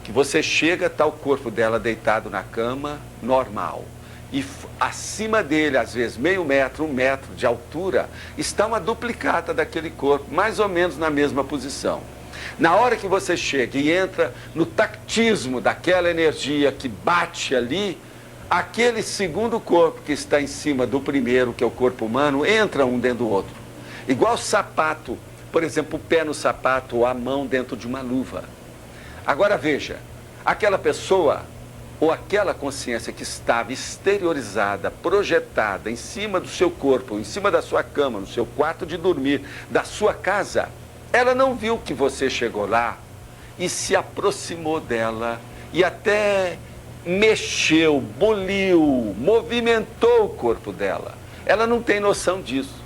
que você chega, está o corpo dela deitado na cama, normal. E acima dele, às vezes, meio metro, 1 metro de altura, está uma duplicata daquele corpo, mais ou menos na mesma posição. Na hora que você chega e entra no tactismo daquela energia que bate ali, aquele segundo corpo que está em cima do primeiro, que é o corpo humano, entra um dentro do outro. Igual sapato, por exemplo, o pé no sapato ou a mão dentro de uma luva. Agora veja, aquela pessoa ou aquela consciência que estava exteriorizada, projetada em cima do seu corpo, em cima da sua cama, no seu quarto de dormir, da sua casa, ela não viu que você chegou lá e se aproximou dela e até mexeu, boliu, movimentou o corpo dela. Ela não tem noção disso.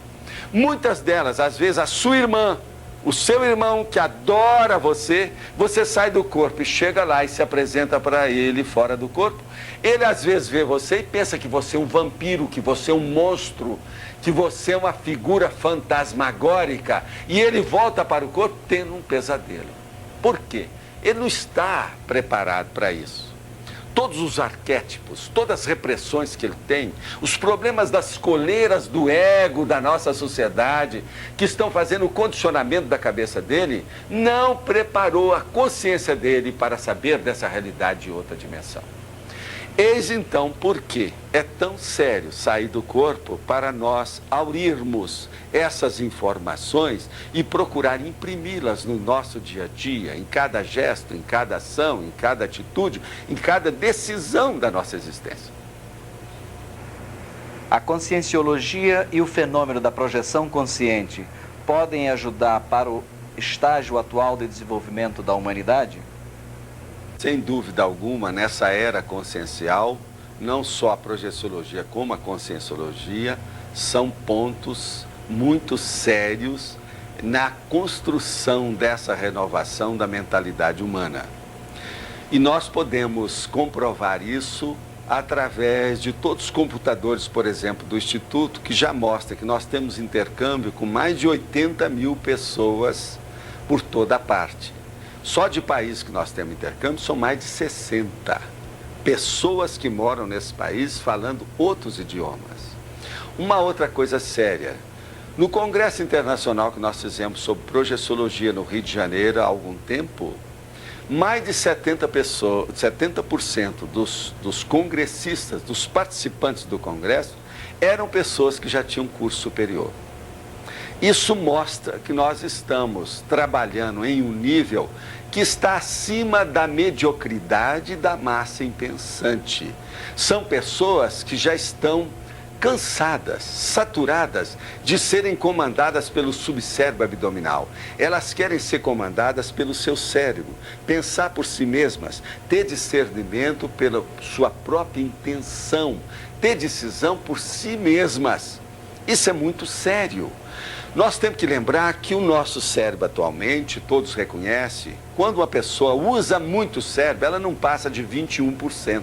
Muitas delas, às vezes, a sua irmã, o seu irmão que adora você, você sai do corpo e chega lá e se apresenta para ele fora do corpo. Ele às vezes vê você e pensa que você é um vampiro, que você é um monstro, que você é uma figura fantasmagórica. E ele volta para o corpo tendo um pesadelo. Por quê? Ele não está preparado para isso. Todos os arquétipos, todas as repressões que ele tem, os problemas das coleiras do ego da nossa sociedade, que estão fazendo o condicionamento da cabeça dele, não preparou a consciência dele para saber dessa realidade de outra dimensão. Eis então por que é tão sério sair do corpo para nós aurirmos essas informações e procurar imprimi-las no nosso dia a dia, em cada gesto, em cada ação, em cada atitude, em cada decisão da nossa existência. A conscienciologia e o fenômeno da projeção consciente podem ajudar para o estágio atual de desenvolvimento da humanidade? Sem dúvida alguma, nessa era consciencial, não só a projeciologia como a conscienciologia são pontos muito sérios na construção dessa renovação da mentalidade humana. E nós podemos comprovar isso através de todos os computadores, por exemplo, do Instituto, que já mostra que nós temos intercâmbio com mais de 80 mil pessoas por toda parte. Só de países que nós temos intercâmbio são mais de 60 pessoas que moram nesse país falando outros idiomas. Uma outra coisa séria, no Congresso Internacional que nós fizemos sobre projeciologia no Rio de Janeiro há algum tempo, mais de 70% dos congressistas, dos participantes do Congresso, eram pessoas que já tinham curso superior. Isso mostra que nós estamos trabalhando em um nível que está acima da mediocridade da massa impensante. São pessoas que já estão cansadas, saturadas de serem comandadas pelo subcérebro abdominal. Elas querem ser comandadas pelo seu cérebro, pensar por si mesmas, ter discernimento pela sua própria intenção, ter decisão por si mesmas. Isso é muito sério. Nós temos que lembrar que o nosso cérebro atualmente, todos reconhecem, quando uma pessoa usa muito o cérebro, ela não passa de 21%.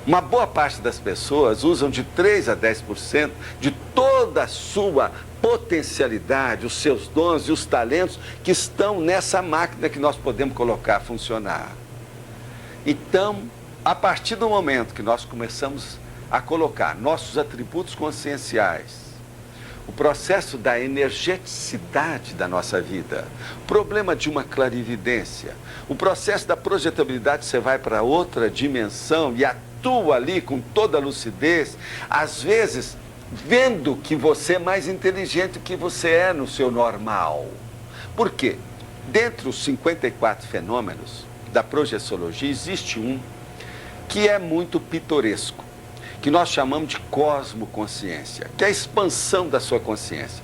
Uma boa parte das pessoas usam de 3 a 10% de toda a sua potencialidade, os seus dons e os talentos que estão nessa máquina que nós podemos colocar a funcionar. Então, a partir do momento que nós começamos a colocar nossos atributos conscienciais, o processo da energeticidade da nossa vida, o problema de uma clarividência, o processo da projetabilidade, você vai para outra dimensão e atua ali com toda a lucidez, às vezes vendo que você é mais inteligente do que você é no seu normal. Por quê? Dentre os 54 fenômenos da projeciologia, existe um que é muito pitoresco, que nós chamamos de cosmoconsciência, que é a expansão da sua consciência.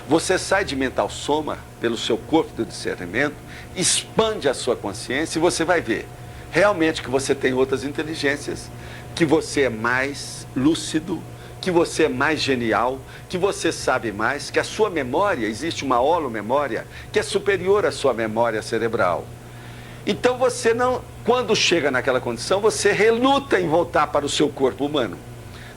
Você sai de mental soma pelo seu corpo do discernimento, expande a sua consciência e você vai ver realmente que você tem outras inteligências, que você é mais lúcido, que você é mais genial, que você sabe mais, que a sua memória, existe uma holomemória que é superior à sua memória cerebral. Então você não, quando chega naquela condição, você reluta em voltar para o seu corpo humano.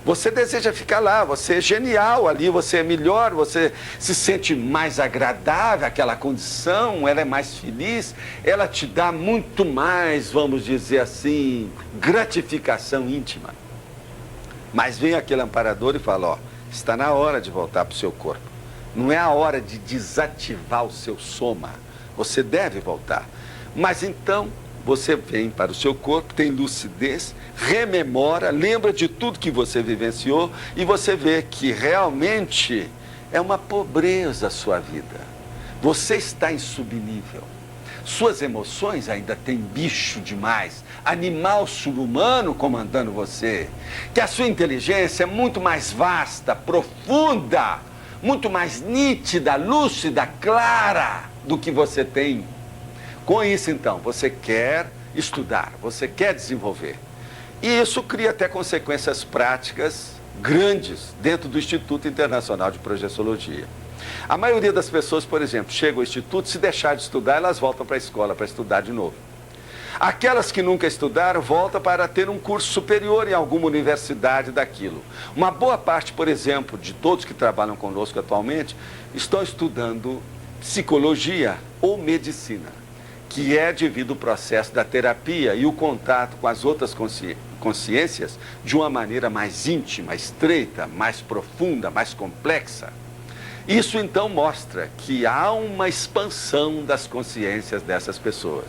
Você deseja ficar lá, você é genial ali, você é melhor, você se sente mais agradável, aquela condição, ela é mais feliz, ela te dá muito mais, vamos dizer assim, gratificação íntima. Mas vem aquele amparador e fala, ó, está na hora de voltar para o seu corpo. Não é a hora de desativar o seu soma, você deve voltar. Mas então, você vem para o seu corpo, tem lucidez, rememora, lembra de tudo que você vivenciou e você vê que realmente é uma pobreza a sua vida. Você está em subnível. Suas emoções ainda têm bicho demais, animal subhumano comandando você. Que a sua inteligência é muito mais vasta, profunda, muito mais nítida, lúcida, clara do que você tem. Com isso, então, você quer estudar, você quer desenvolver. E isso cria até consequências práticas grandes dentro do Instituto Internacional de Projeciologia. A maioria das pessoas, por exemplo, chegam ao Instituto, se deixar de estudar, elas voltam para a escola para estudar de novo. Aquelas que nunca estudaram, voltam para ter um curso superior em alguma universidade daquilo. Uma boa parte, por exemplo, de todos que trabalham conosco atualmente, estão estudando psicologia ou medicina, que é devido ao processo da terapia e o contato com as outras consciências de uma maneira mais íntima, estreita, mais profunda, mais complexa. Isso então mostra que há uma expansão das consciências dessas pessoas.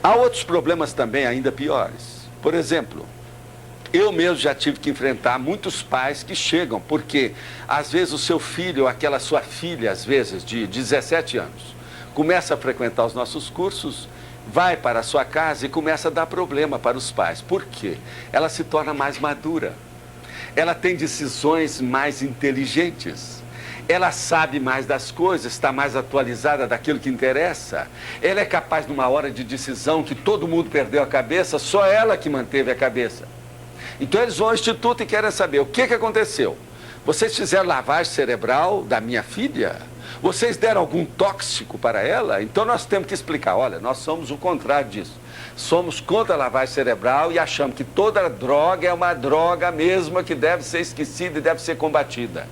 Há outros problemas também ainda piores. Por exemplo, eu mesmo já tive que enfrentar muitos pais que chegam, porque às vezes o seu filho ou aquela sua filha, às vezes de 17 anos, começa a frequentar os nossos cursos, vai para a sua casa e começa a dar problema para os pais. Por quê? Ela se torna mais madura, ela tem decisões mais inteligentes, ela sabe mais das coisas, está mais atualizada daquilo que interessa, ela é capaz, numa hora de decisão que todo mundo perdeu a cabeça, só ela que manteve a cabeça. Então eles vão ao instituto e querem saber o que aconteceu. Vocês fizeram lavagem cerebral da minha filha? Vocês deram algum tóxico para ela? Então nós temos que explicar, olha, nós somos o contrário disso. Somos contra a lavagem cerebral e achamos que toda droga é uma droga mesma que deve ser esquecida e deve ser combatida.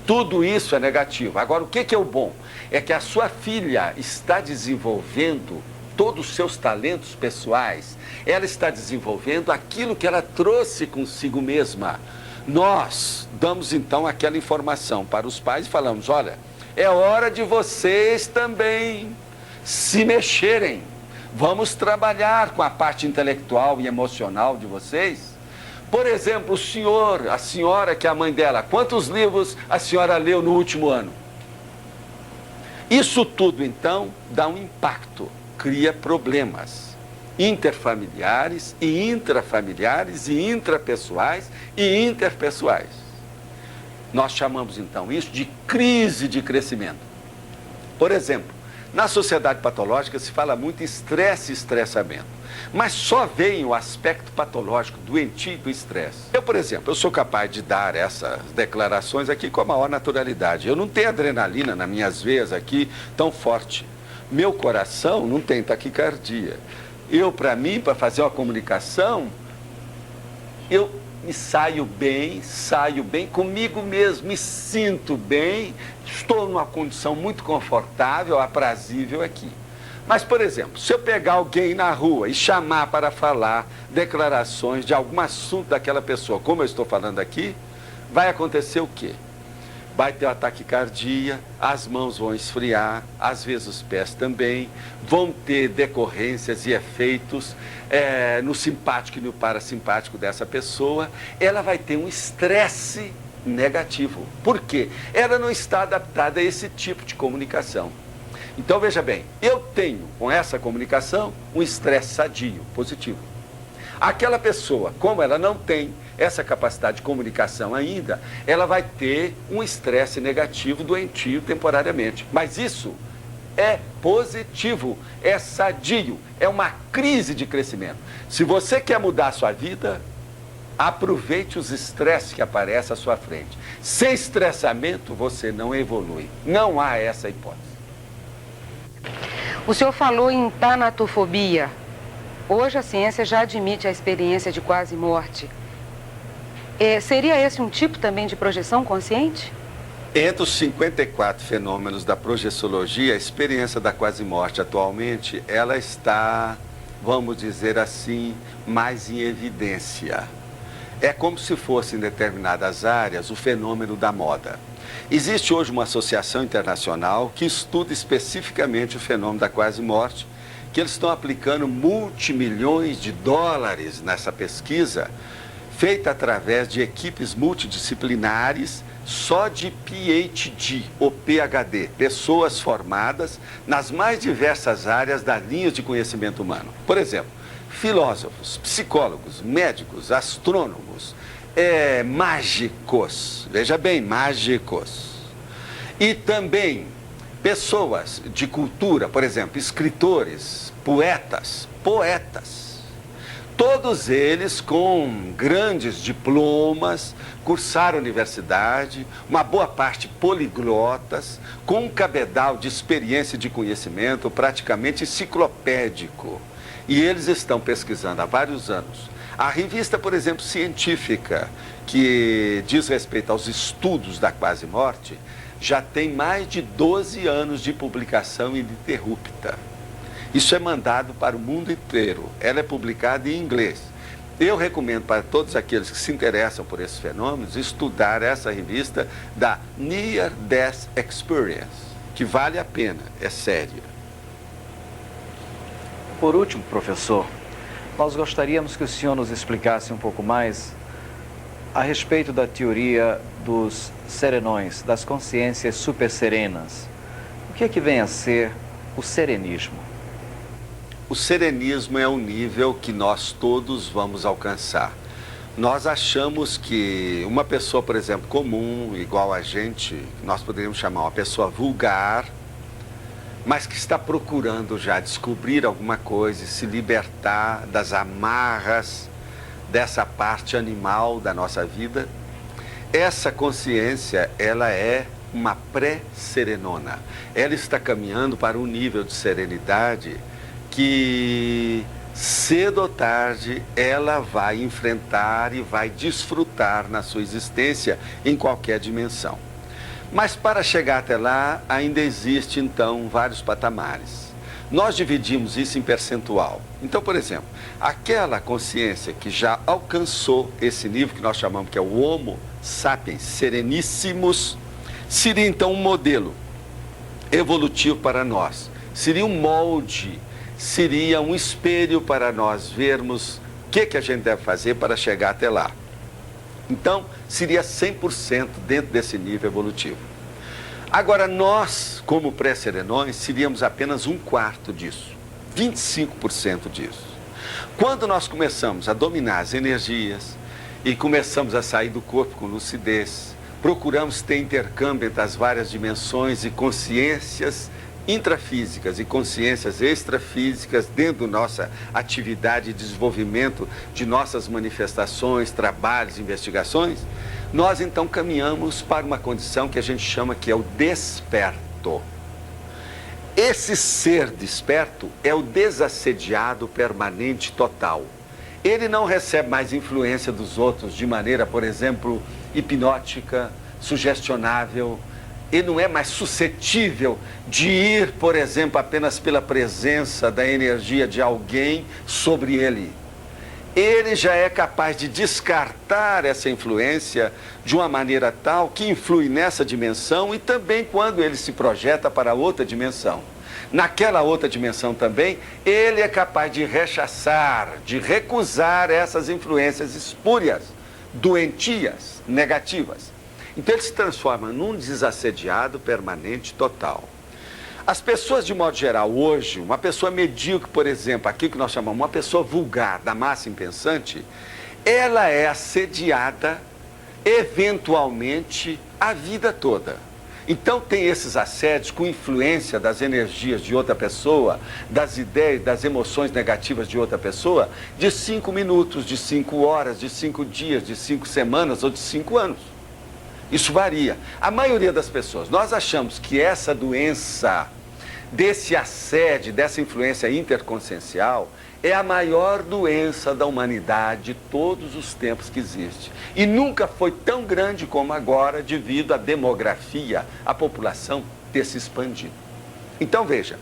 Tudo isso é negativo. Agora, o que é o bom? É que a sua filha está desenvolvendo todos os seus talentos pessoais. Ela está desenvolvendo aquilo que ela trouxe consigo mesma. Nós damos então aquela informação para os pais e falamos, olha, é hora de vocês também se mexerem. Vamos trabalhar com a parte intelectual e emocional de vocês. Por exemplo, o senhor, a senhora que é a mãe dela, quantos livros a senhora leu no último ano? Isso tudo, então, dá um impacto, cria problemas interfamiliares e intrafamiliares e intrapessoais e interpessoais. Nós chamamos, então, isso de crise de crescimento. Por exemplo, na sociedade patológica se fala muito em estresse e estressamento, mas só vem o aspecto patológico, doentio do estresse. Eu, por exemplo, eu sou capaz de dar essas declarações aqui com a maior naturalidade. Eu não tenho adrenalina nas minhas veias aqui tão forte. Meu coração não tem taquicardia. Eu, para mim, para fazer uma comunicação, eu me saio bem comigo mesmo, me sinto bem, estou numa condição muito confortável, aprazível aqui. Mas, por exemplo, se eu pegar alguém na rua e chamar para falar declarações de algum assunto daquela pessoa, como eu estou falando aqui, vai acontecer o quê? Vai ter uma taquicardia, as mãos vão esfriar, às vezes os pés também, vão ter decorrências e efeitos no simpático e no parasimpático dessa pessoa. Ela vai ter um estresse negativo. Por quê? Ela não está adaptada a esse tipo de comunicação. Então, veja bem, eu tenho com essa comunicação um estresse sadio, positivo. Aquela pessoa, como ela não tem essa capacidade de comunicação ainda, ela vai ter um estresse negativo, doentio, temporariamente. Mas isso é positivo, é sadio, é uma crise de crescimento. Se você quer mudar a sua vida, aproveite os estresses que aparecem à sua frente. Sem estressamento, você não evolui. Não há essa hipótese. O senhor falou em tanatofobia. Hoje a ciência já admite a experiência de quase morte. Seria esse um tipo também de projeção consciente? Entre os 54 fenômenos da projeciologia, a experiência da quase morte atualmente, ela está, vamos dizer assim, mais em evidência. É como se fosse em determinadas áreas o fenômeno da moda. Existe hoje uma associação internacional que estuda especificamente o fenômeno da quase morte, que eles estão aplicando multimilhões de dólares nessa pesquisa, feita através de equipes multidisciplinares, só de PhD ou PhD, pessoas formadas nas mais diversas áreas das linhas de conhecimento humano. Por exemplo, filósofos, psicólogos, médicos, astrônomos, mágicos, veja bem, mágicos. E também pessoas de cultura, por exemplo, escritores, poetas. Todos eles com grandes diplomas, cursaram universidade, uma boa parte poliglotas, com um cabedal de experiência e de conhecimento praticamente enciclopédico. E eles estão pesquisando há vários anos. A revista, por exemplo, científica, que diz respeito aos estudos da quase morte, já tem mais de 12 anos de publicação ininterrupta. Isso é mandado para o mundo inteiro. Ela é publicada em inglês. Eu recomendo para todos aqueles que se interessam por esses fenômenos estudar essa revista da Near Death Experience, que vale a pena, é séria. Por último, professor, nós gostaríamos que o senhor nos explicasse um pouco mais a respeito da teoria dos serenões, das consciências superserenas. O que é que vem a ser o serenismo? O serenismo é um nível que nós todos vamos alcançar. Nós achamos que uma pessoa, por exemplo, comum, igual a gente, nós poderíamos chamar uma pessoa vulgar, mas que está procurando já descobrir alguma coisa e se libertar das amarras dessa parte animal da nossa vida. Essa consciência, ela é uma pré-serenona. Ela está caminhando para um nível de serenidade que cedo ou tarde ela vai enfrentar e vai desfrutar na sua existência em qualquer dimensão. Mas para chegar até lá, ainda existe então vários patamares. Nós dividimos isso em percentual. Então, por exemplo, aquela consciência que já alcançou esse nível que nós chamamos que é o Homo sapiens sereníssimos, seria então um modelo evolutivo para nós. Seria um molde, seria um espelho para nós vermos o que a gente deve fazer para chegar até lá. Então, seria 100% dentro desse nível evolutivo. Agora, nós, como pré-serenões, seríamos apenas 1/4 disso, 25% disso. Quando nós começamos a dominar as energias e começamos a sair do corpo com lucidez, procuramos ter intercâmbio entre as várias dimensões e consciências intrafísicas e consciências extrafísicas dentro da nossa atividade e desenvolvimento de nossas manifestações, trabalhos, investigações, nós então caminhamos para uma condição que a gente chama que é o desperto. Esse ser desperto é o desassediado permanente total. Ele não recebe mais influência dos outros de maneira, por exemplo, hipnótica, sugestionável. Ele não é mais suscetível de ir, por exemplo, apenas pela presença da energia de alguém sobre ele. Ele já é capaz de descartar essa influência de uma maneira tal que influi nessa dimensão e também quando ele se projeta para outra dimensão. Naquela outra dimensão também, ele é capaz de rechaçar, de recusar essas influências espúrias, doentias, negativas. Então ele se transforma num desassediado permanente total. As pessoas, de modo geral, hoje, uma pessoa medíocre, por exemplo, aqui que nós chamamos uma pessoa vulgar, da massa impensante, ela é assediada, eventualmente, a vida toda. Então tem esses assédios com influência das energias de outra pessoa, das ideias, das emoções negativas de outra pessoa, de 5 minutos, de 5 horas, de 5 dias, de 5 semanas ou de 5 anos. Isso varia. A maioria das pessoas, nós achamos que essa doença, desse assédio, dessa influência interconsciencial, é a maior doença da humanidade de todos os tempos que existe. E nunca foi tão grande como agora devido à demografia, a população ter se expandido. Então veja,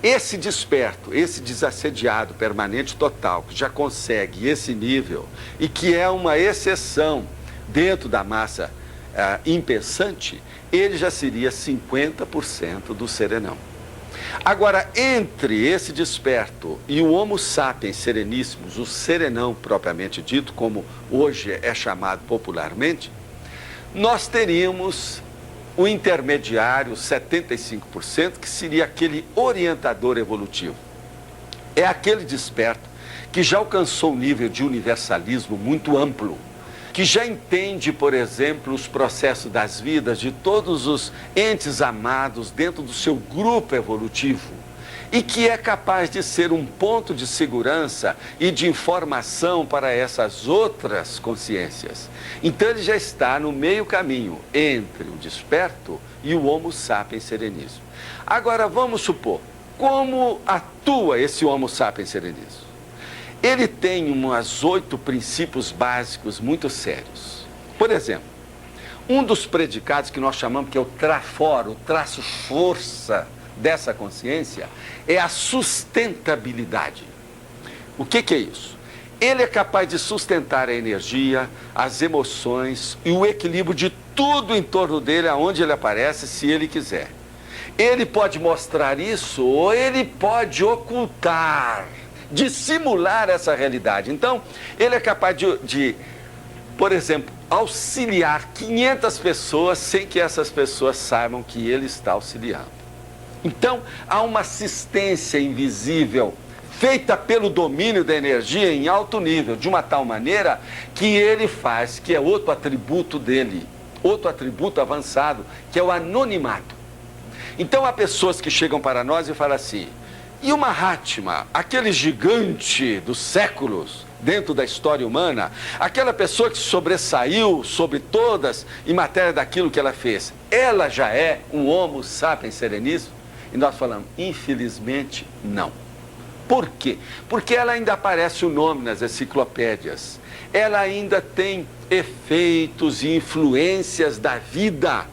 esse desperto, esse desassediado permanente total, que já consegue esse nível e que é uma exceção dentro da massa impensante, ele já seria 50% do serenão. Agora, entre esse desperto e o Homo sapiens sereníssimos, o serenão propriamente dito, como hoje é chamado popularmente, nós teríamos o intermediário, 75%, que seria aquele orientador evolutivo. É aquele desperto que já alcançou um nível de universalismo muito amplo, que já entende, por exemplo, os processos das vidas de todos os entes amados dentro do seu grupo evolutivo e que é capaz de ser um ponto de segurança e de informação para essas outras consciências. Então ele já está no meio caminho entre o desperto e o Homo sapiens sereníssimo. Agora vamos supor, como atua esse Homo sapiens sereníssimo? Ele tem uns 8 princípios básicos muito sérios. Por exemplo, um dos predicados que nós chamamos que é o traforo, o traço força dessa consciência, é a sustentabilidade. O que é isso? Ele é capaz de sustentar a energia, as emoções e o equilíbrio de tudo em torno dele, aonde ele aparece, se ele quiser. Ele pode mostrar isso ou ele pode ocultar, dissimular essa realidade. Então, ele é capaz de, por exemplo, auxiliar 500 pessoas sem que essas pessoas saibam que ele está auxiliando. Então, há uma assistência invisível feita pelo domínio da energia em alto nível, de uma tal maneira que ele faz, que é outro atributo dele, outro atributo avançado, que é o anonimato. Então, há pessoas que chegam para nós e falam assim: e o Mahatma, aquele gigante dos séculos dentro da história humana, aquela pessoa que sobressaiu sobre todas em matéria daquilo que ela fez, ela já é um Homo sapiens sereníssimo? E nós falamos, infelizmente, não. Por quê? Porque ela ainda aparece o nome nas enciclopédias. Ela ainda tem efeitos e influências da vida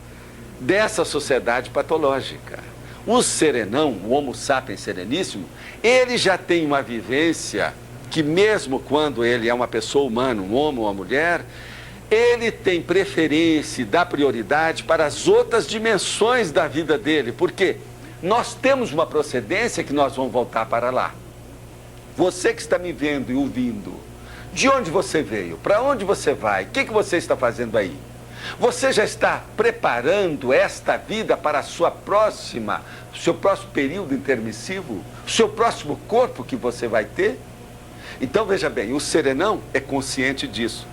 dessa sociedade patológica. O serenão, o Homo sapiens sereníssimo, ele já tem uma vivência que mesmo quando ele é uma pessoa humana, um homem ou uma mulher, ele tem preferência e dá prioridade para as outras dimensões da vida dele. Por quê? Nós temos uma procedência que nós vamos voltar para lá. Você que está me vendo e ouvindo, de onde você veio? Para onde você vai? O que você está fazendo aí? Você já está preparando esta vida para a sua próxima, seu próximo período intermissivo? O seu próximo corpo que você vai ter? Então veja bem, o serenão é consciente disso.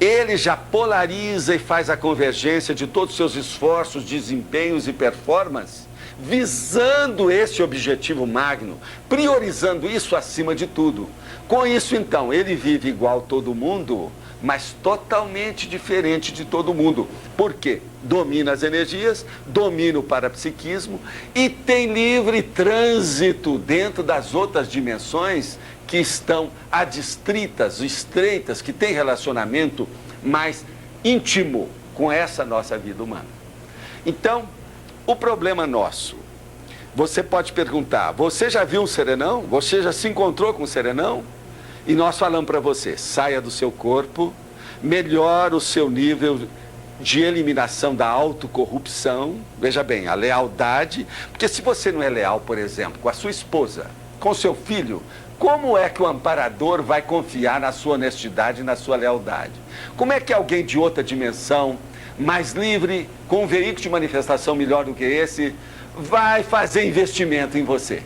Ele já polariza e faz a convergência de todos os seus esforços, desempenhos e performances, visando esse objetivo magno, priorizando isso acima de tudo. Com isso, então, ele vive igual todo mundo, mas totalmente diferente de todo mundo. Por quê? Domina as energias, domina o parapsiquismo e tem livre trânsito dentro das outras dimensões que estão adstritas, estreitas, que têm relacionamento mais íntimo com essa nossa vida humana. Então, o problema nosso, você pode perguntar, você já viu um serenão? Você já se encontrou com um serenão? E nós falamos para você, saia do seu corpo, melhore o seu nível de eliminação da autocorrupção, veja bem, a lealdade, porque se você não é leal, por exemplo, com a sua esposa, com seu filho, como é que o amparador vai confiar na sua honestidade e na sua lealdade? Como é que alguém de outra dimensão mais livre, com um veículo de manifestação melhor do que esse, vai fazer investimento em você.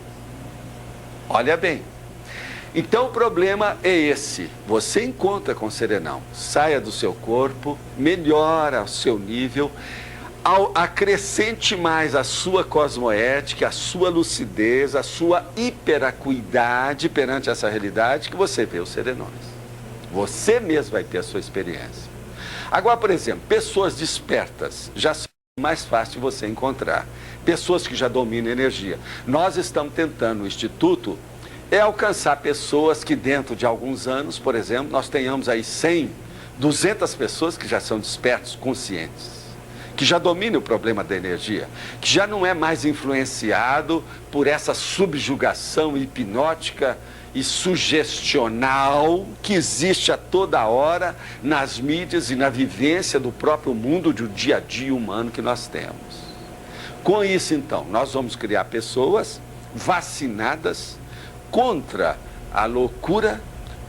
Olha bem. Então o problema é esse. Você encontra com o serenão, saia do seu corpo, melhora o seu nível, acrescente mais a sua cosmoética, a sua lucidez, a sua hiperacuidade perante essa realidade que você vê os serenões. Você mesmo vai ter a sua experiência. Agora, por exemplo, pessoas despertas já são mais fácil de você encontrar. Pessoas que já dominam a energia. Nós estamos tentando no Instituto alcançar pessoas que dentro de alguns anos, por exemplo, nós tenhamos aí 100, 200 pessoas que já são despertos, conscientes, que já dominam o problema da energia, que já não é mais influenciado por essa subjugação hipnótica e sugestional que existe a toda hora nas mídias e na vivência do próprio mundo do dia a dia humano que nós temos. Com isso, então, nós vamos criar pessoas vacinadas contra a loucura,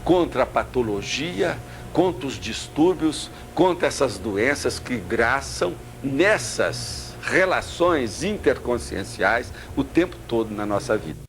contra a patologia, contra os distúrbios, contra essas doenças que graçam nessas relações interconscienciais o tempo todo na nossa vida.